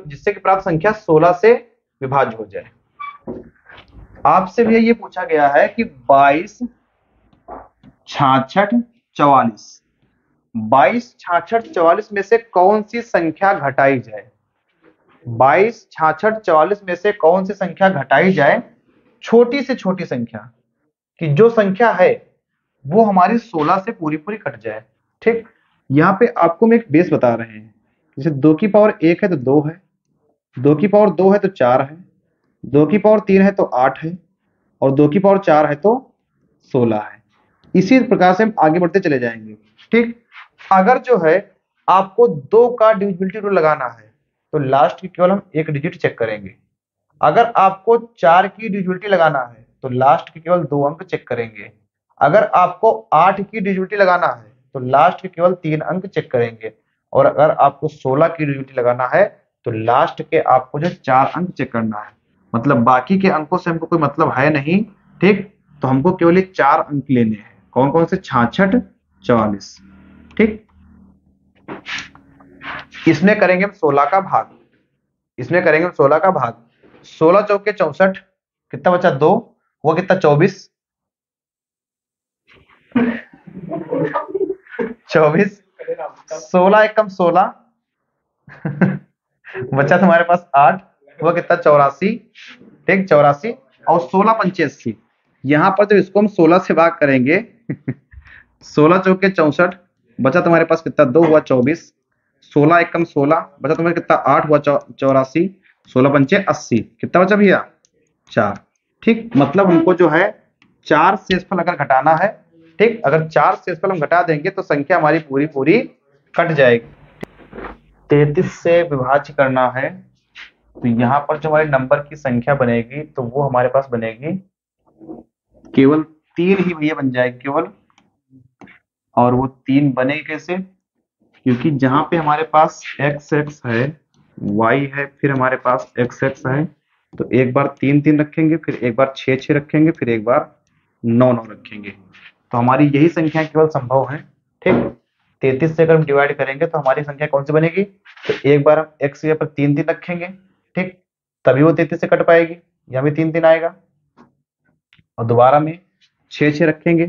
जिससे कि प्राप्त संख्या 16 से विभाज्य हो जाए। आपसे भी ये पूछा गया है कि 22 66 44, 22 66 44 में से कौन सी संख्या घटाई जाए? 22 66 44 में से कौन सी संख्या घटाई जाए, छोटी से छोटी संख्या, कि जो संख्या है वो हमारी 16 से पूरी पूरी कट जाए। ठीक, यहाँ पे आपको हम एक बेस बता रहे हैं, जैसे 2 की पावर 1 है तो 2 है, 2 की पावर 2 है तो 4 है, 2 की पावर 3 है तो 8 है, और 2 की पावर 4 है तो 16 है। इसी प्रकार से हम आगे बढ़ते चले जाएंगे। ठीक, अगर जो है आपको 2 का डिविजिबिलिटी रूल लगाना है तो लास्ट की केवल हम एक डिजिट चेक करेंगे। अगर आपको 4 की डिविजिबिलिटी लगाना है तो लास्ट के केवल 2 अंक चेक करेंगे। अगर आपको 8 की डिविजिबिलिटी लगाना है तो लास्ट के केवल 3 अंक चेक करेंगे। और अगर आपको 16 की डिविजिबिलिटी लगाना है तो लास्ट के आपको जो 4 अंक चेक करना है। मतलब बाकी के अंकों से हमको कोई मतलब है नहीं। ठीक, तो हमको केवल 4 अंक लेने हैं। कौन कौन से? 66 44। ठीक, इसमें करेंगे हम 16 का भाग, इसमें करेंगे हम 16 का भाग। 16 चौके 64, कितना बचा? 2, वो कितना? 24 24, 16 एकम 16 बचा तुम्हारे पास 8, वो कितना? 84। ठीक, 84 और 16 पंचे 80। यहाँ पर जब इसको हम 16 से भाग करेंगे 16 चौके 64, बचा तुम्हारे पास कितना? 2 हुआ 24, 16 एकम 16, बचा तुम्हारे कितना? 8 हुआ 84, 16 पंचे 80, कितना बचा भैया? 4। ठीक, मतलब हमको जो है 4 शेषफल अगर घटाना है, ठीक, अगर 4 शेषफल हम घटा देंगे तो संख्या हमारी पूरी पूरी कट जाएगी। 33 से विभाज्य करना है तो यहाँ पर जो हमारे नंबर की संख्या बनेगी तो वो हमारे पास बनेगी केवल 3 ही भैया बन जाएगी, केवल और वो 3 बने कैसे, क्योंकि जहां पे हमारे पास एक्स एक्स है, वाई है, फिर हमारे पास एक्स एक्स है, तो एक बार 3 3 रखेंगे, फिर एक बार 6 6 रखेंगे, फिर एक बार 9 9 रखेंगे। तो हमारी यही संख्या केवल संभव है। ठीक, 33 से अगर हम डिवाइड करेंगे तो हमारी संख्या कौन सी बनेगी, तो एक बार हम एक्स के ऊपर 3 3 रखेंगे, ठीक, तभी वो 33 से कट पाएगी, यहाँ भी 3 3 आएगा, और दोबारा में 6 6 रखेंगे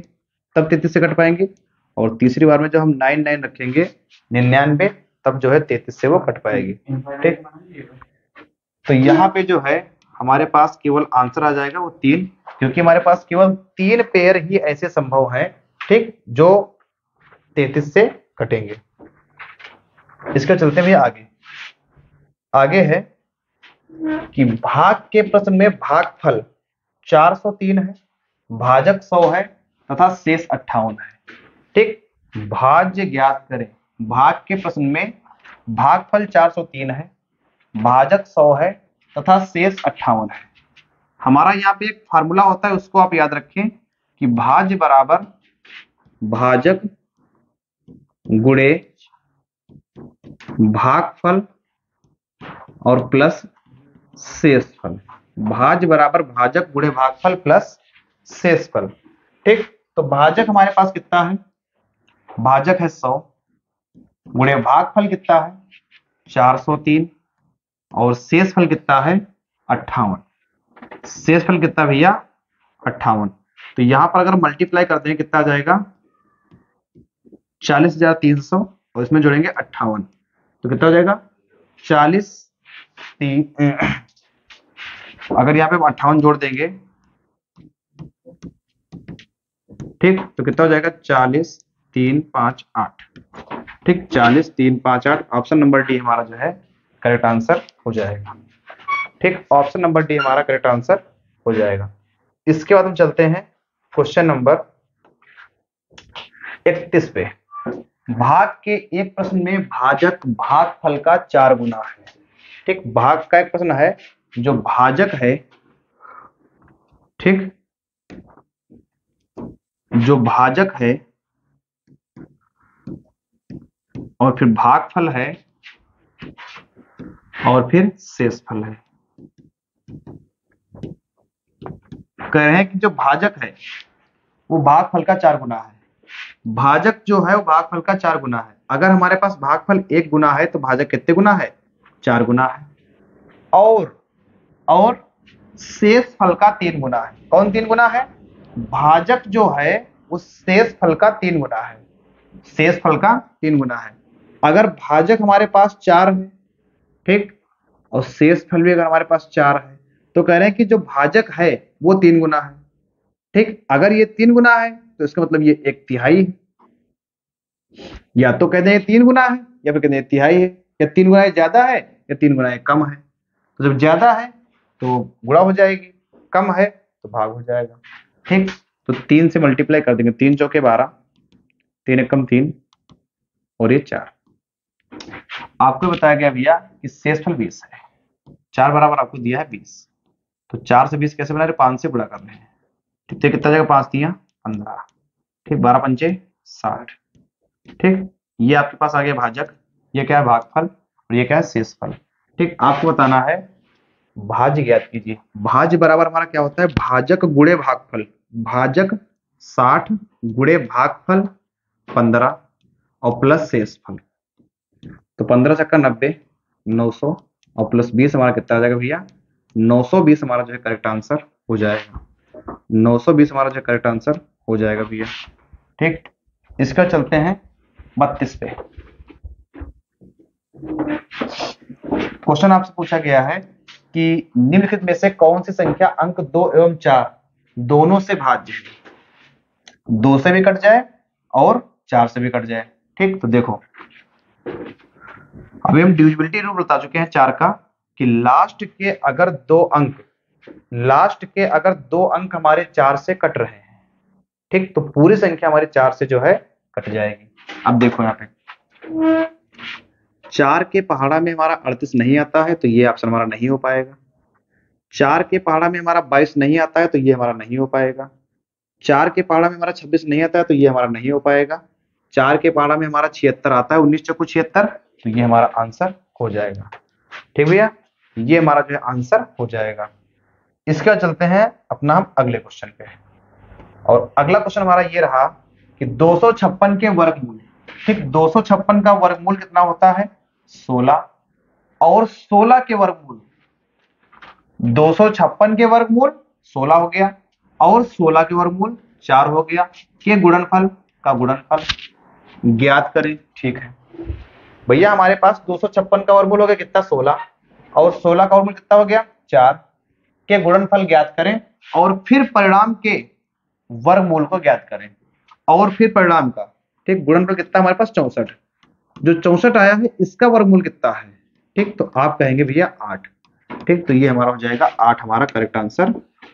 तब 33 से कट पाएंगे, और तीसरी बार में जब हम 9 9 रखेंगे 99, तब जो है 33 से वो कट पाएगी। ठीक, तो यहाँ पे जो है हमारे पास केवल आंसर आ जाएगा वो 3, क्योंकि हमारे पास केवल 3 पेयर ही ऐसे संभव हैं, ठीक, जो 33 से कटेंगे। इसका चलते हुए आगे आगे है कि भाग के प्रश्न में भागफल 403 है, भाजक 100 है तथा शेष 58 है। ठीक, भाज्य ज्ञात करें। भाग के प्रश्न में भागफल 403 है, भाजक 100 है तथा शेष 58 है। हमारा यहाँ पे एक फार्मूला होता है, उसको आप याद रखें कि भाज्य बराबर भाजक गुणे भागफल और प्लस शेषफल। भाज्य बराबर भाजक गुणे भागफल प्लस शेषफल। ठीक, तो भाजक हमारे पास कितना है, भाजक है 100, गुणे भागफल कितना है 403, और शेषफल कितना है 58। शेषफल कितना भैया 58। तो यहां पर अगर मल्टीप्लाई करते हैं कितना आ जाएगा 40,300, और इसमें जोड़ेंगे 58, तो कितना हो जाएगा 40 3, अगर यहाँ पे 58 जोड़ देंगे, ठीक, तो कितना हो जाएगा 40 3 5 8। ठीक, 40 3 5 8, ऑप्शन नंबर डी हमारा जो है करेक्ट आंसर हो जाएगा। ठीक, ऑप्शन नंबर डी हमारा करेक्ट आंसर हो जाएगा। इसके बाद हम चलते हैं क्वेश्चन नंबर 31 पे। भाग के एक प्रश्न में भाजक भागफल का 4 गुना है। ठीक, भाग का एक प्रश्न है, जो भाजक है, ठीक, जो भाजक है और फिर भागफल है और फिर शेषफल है। कह रहे हैं कि जो भाजक है वो भागफल का 4 गुना है। भाजक जो है वो भागफल का 4 गुना है। अगर हमारे पास भागफल 1 गुना है तो भाजक कितने गुना है 4 गुना है, और शेषफल का 3 गुना है। कौन 3 गुना है, भाजक जो है उस शेषफल का 3 गुना है, शेषफल का 3 गुना है। अगर भाजक हमारे पास 4 है, ठीक, और शेषफल भी अगर हमारे पास 4 है, तो कह रहे हैं कि जो भाजक है वो 3 गुना है। ठीक, अगर ये 3 गुना है तो इसका मतलब ये 1/3 है। या तो कहते हैं 3 गुना है या फिर कहते हैं 1/3 है। या 3 गुना ज्यादा है या 3 गुना कम है। तो जब ज्यादा है तो गुणा हो जाएगी, कम है तो भाग हो जाएगा। ठीक, तो 3 से मल्टीप्लाई कर देंगे, 3 चौके 12, 3 एकम 3 और ये 4। आपको बताया गया भैया कि शेषफल 20 है, 4 बराबर आपको दिया है 20। तो 4 से 20 कैसे बना रहे, 5 से गुणा कर रहे हैं। कितने कितना जगह 5 दिया 15। ठीक, 12 पंचे 60। ठीक, ये आपके पास आ गया भाजक, ये क्या है भागफल, और ये क्या है शेषफल। ठीक, आपको बताना है भाज्य ज्ञात कीजिए। भाज्य बराबर हमारा क्या होता है, भाजक गुणे भागफल। भाजक 60 गुणे भागफल 15 और प्लस शेषफल। तो 15 चक्का 90, 900 और प्लस 20 हमारा कितना आ जाएगा भैया 920 हमारा जो है करेक्ट आंसर हो जाएगा। 920 हमारा जो करेक्ट आंसर हो जाएगा भैया। ठीक, इसका चलते हैं 32 पे। क्वेश्चन आपसे पूछा गया है कि निम्नलिखित में से कौन सी संख्या अंक 2 एवं 4 दोनों से भाज्य है। 2 से भी कट जाए और 4 से भी कट जाए। ठीक, तो देखो अभी हम डिविजिबिलिटी रूल बता चुके हैं 4 का, कि लास्ट के अगर 2 अंक हमारे 4 से कट रहे हैं, ठीक, तो पूरी संख्या हमारी 4 से जो है कट जाएगी। अब देखो यहाँ पे 4 के पहाड़ा में हमारा 38 नहीं आता है, तो ये ऑप्शन हमारा नहीं हो पाएगा। 4 के पहाड़ा में हमारा 22 नहीं आता है, तो ये हमारा नहीं हो पाएगा। 4 के पहाड़ा में हमारा 26 नहीं आता है, तो ये हमारा नहीं हो पाएगा। 4 के पहाड़ा में हमारा 76 आता है, 19 चौको 76, तो ये हमारा आंसर हो जाएगा। ठीक भैया, ये हमारा जो है आंसर हो जाएगा। इसके बाद चलते हैं अपना हम अगले क्वेश्चन पे। और अगला क्वेश्चन हमारा ये रहा कि 256 के वर्गमूल। ठीक, 256 का वर्गमूल कितना होता है? 16। और 16 के वर्गमूल, 256 के वर्गमूल 16 हो गया और 16 के वर्गमूल 4 हो गया, के गुणनफल का गुणनफल ज्ञात करें। ठीक है भैया, हमारे पास 256 का वर्गमूल हो गया कितना? 16, और 16 का वर्गमूल कितना हो गया? 4, के गुणनफल ज्ञात करें और फिर परिणाम के वर्गमूल को ज्ञात करें, और फिर परिणाम का। ठीक, गुणनफल कितना हमारे पास? 64। जो 64 आया है इसका वर्गमूल कितना है? ठीक, तो आप कहेंगे भैया 8। ठीक, तो ये हमारा हो जाएगा 8, हमारा करेक्ट आंसर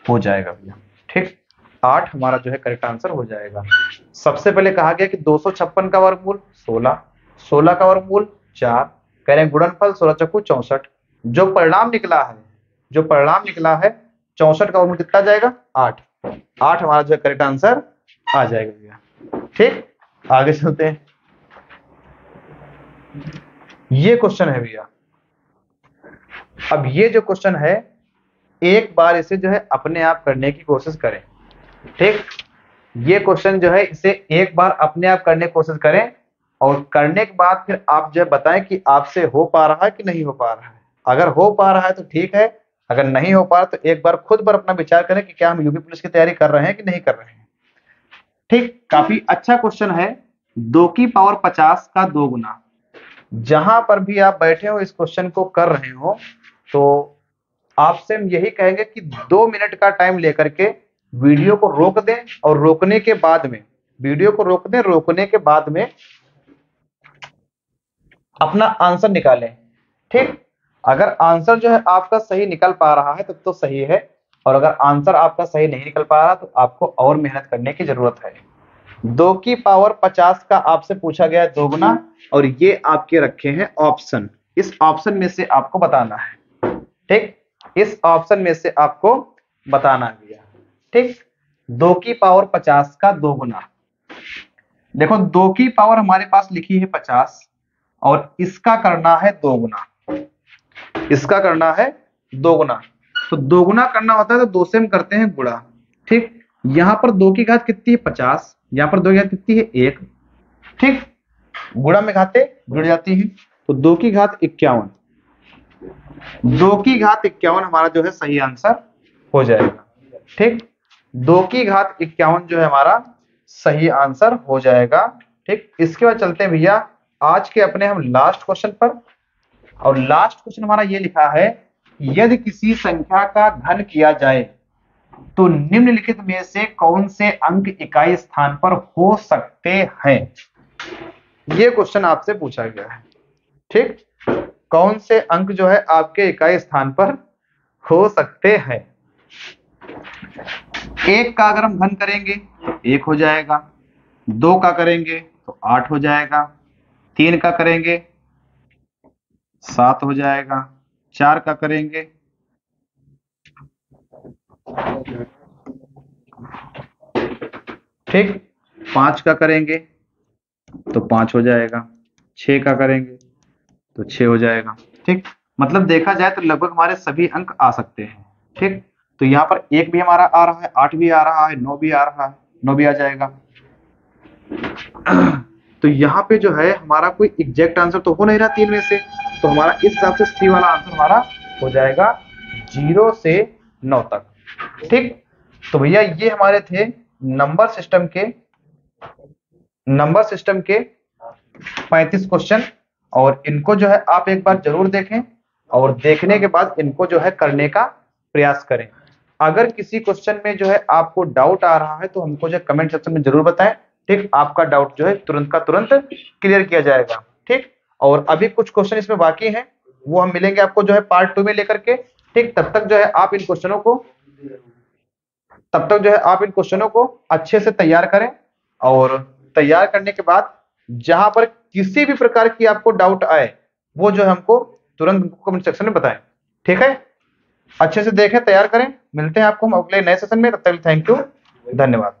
हो जाएगा भैया। ठीक, 8 हमारा जो है करेक्ट आंसर हो जाएगा। सबसे पहले कहा गया कि 256 का वर्गमूल 16, 16 का वर्गमूल 4, कह रहे हैं गुणनफल 16 चौको 64। जो परिणाम निकला है, 64 का वर्गमूल कितना जाएगा? 8। 8 हमारा जो है करेक्ट आंसर आ जाएगा भैया। ठीक, आगे चलते हैं। ये क्वेश्चन है भैया, अब ये जो क्वेश्चन है, एक बार इसे जो है अपने आप करने की कोशिश करें। ठीक, ये क्वेश्चन जो है इसे एक बार अपने आप करने की कोशिश करें, और करने के बाद फिर आप जो है बताएं कि आपसे हो पा रहा है कि नहीं हो पा रहा है। अगर हो पा रहा है तो ठीक है, अगर नहीं हो पा रहा तो एक बार खुद पर अपना विचार करें कि क्या हम यूपी पुलिस की तैयारी कर रहे हैं कि नहीं कर रहे हैं। ठीक, काफी अच्छा क्वेश्चन है। 2 की पावर 50 का 2 गुना। जहां पर भी आप बैठे हो इस क्वेश्चन को कर रहे हो, तो आपसे हम यही कहेंगे कि 2 मिनट का टाइम लेकर के वीडियो को रोक दें, और रोकने के बाद में रोकने के बाद में अपना आंसर निकालें। ठीक, अगर आंसर जो है आपका सही निकल पा रहा है तब तो सही है, और अगर आंसर आपका सही नहीं निकल पा रहा तो आपको और मेहनत करने की जरूरत है। 2 की पावर 50 का आपसे पूछा गया है 2 गुना, और ये आपके रखे हैं ऑप्शन। इस ऑप्शन में से आपको बताना है। ठीक, इस ऑप्शन में से आपको बताना है भैया। ठीक, 2 की पावर 50 का 2 गुना। देखो 2 की पावर हमारे पास लिखी है 50, और इसका करना है 2 गुना। इसका करना है 2 गुना, तो 2 गुना करना होता है तो 2 से हम करते हैं गुणा। ठीक, यहां पर 2 की घात कितनी है? 50। यहां पर 2 की घात कितनी है? 1। ठीक, गुणा में घातें जुड़ जाती हैं, तो 2 की घात 51। 2 की घात 51 हमारा जो है सही आंसर हो जाएगा। ठीक, 2 की घात 51 जो है हमारा सही आंसर हो जाएगा। ठीक, इसके बाद चलते हैं भैया आज के अपने हम लास्ट क्वेश्चन पर। और लास्ट क्वेश्चन हमारा ये लिखा है, यदि किसी संख्या का घन किया जाए तो निम्नलिखित में से कौन से अंक इकाई स्थान पर हो सकते हैं? ये क्वेश्चन आपसे पूछा गया है। ठीक, कौन से अंक जो है आपके इकाई स्थान पर हो सकते हैं? 1 का अगर हम घन करेंगे तो 1 हो जाएगा, 2 का करेंगे तो 8 हो जाएगा, 3 का करेंगे 7 हो जाएगा, 4 का करेंगे ठीक, 5 का करेंगे तो 5 हो जाएगा, 6 का करेंगे तो 6 हो जाएगा। ठीक, मतलब देखा जाए तो लगभग हमारे सभी अंक आ सकते हैं। ठीक, तो यहाँ पर 1 भी हमारा आ रहा है, 8 भी आ रहा है, 9 भी आ रहा है, 9 भी आ जाएगा। तो यहाँ पे जो है हमारा कोई एग्जैक्ट आंसर तो हो नहीं रहा 3 में से, तो हमारा इस हिसाब से सी वाला आंसर हमारा हो जाएगा 0 से 9 तक। ठीक, तो भैया ये हमारे थे नंबर सिस्टम के 35 क्वेश्चन, और इनको जो है आप एक बार जरूर देखें, और देखने के बाद इनको जो है करने का प्रयास करें। अगर किसी क्वेश्चन में जो है आपको डाउट आ रहा है तो हमको जो कमेंट सेक्शन में जरूर बताएं। ठीक, आपका डाउट जो है तुरंत का तुरंत क्लियर किया जाएगा। ठीक, और अभी कुछ क्वेश्चन इसमें बाकी हैं, वो हम मिलेंगे आपको जो है पार्ट 2 में लेकर के। ठीक, तब तक जो है आप इन क्वेश्चनों को अच्छे से तैयार करें, और तैयार करने के बाद जहां पर किसी भी प्रकार की आपको डाउट आए वो जो हमको तुरंत कमेंट सेक्शन में बताएं। ठीक है, अच्छे से देखें, तैयार करें। मिलते हैं आपको हम अगले नए सेशन में, तब तक थैंक यू, धन्यवाद।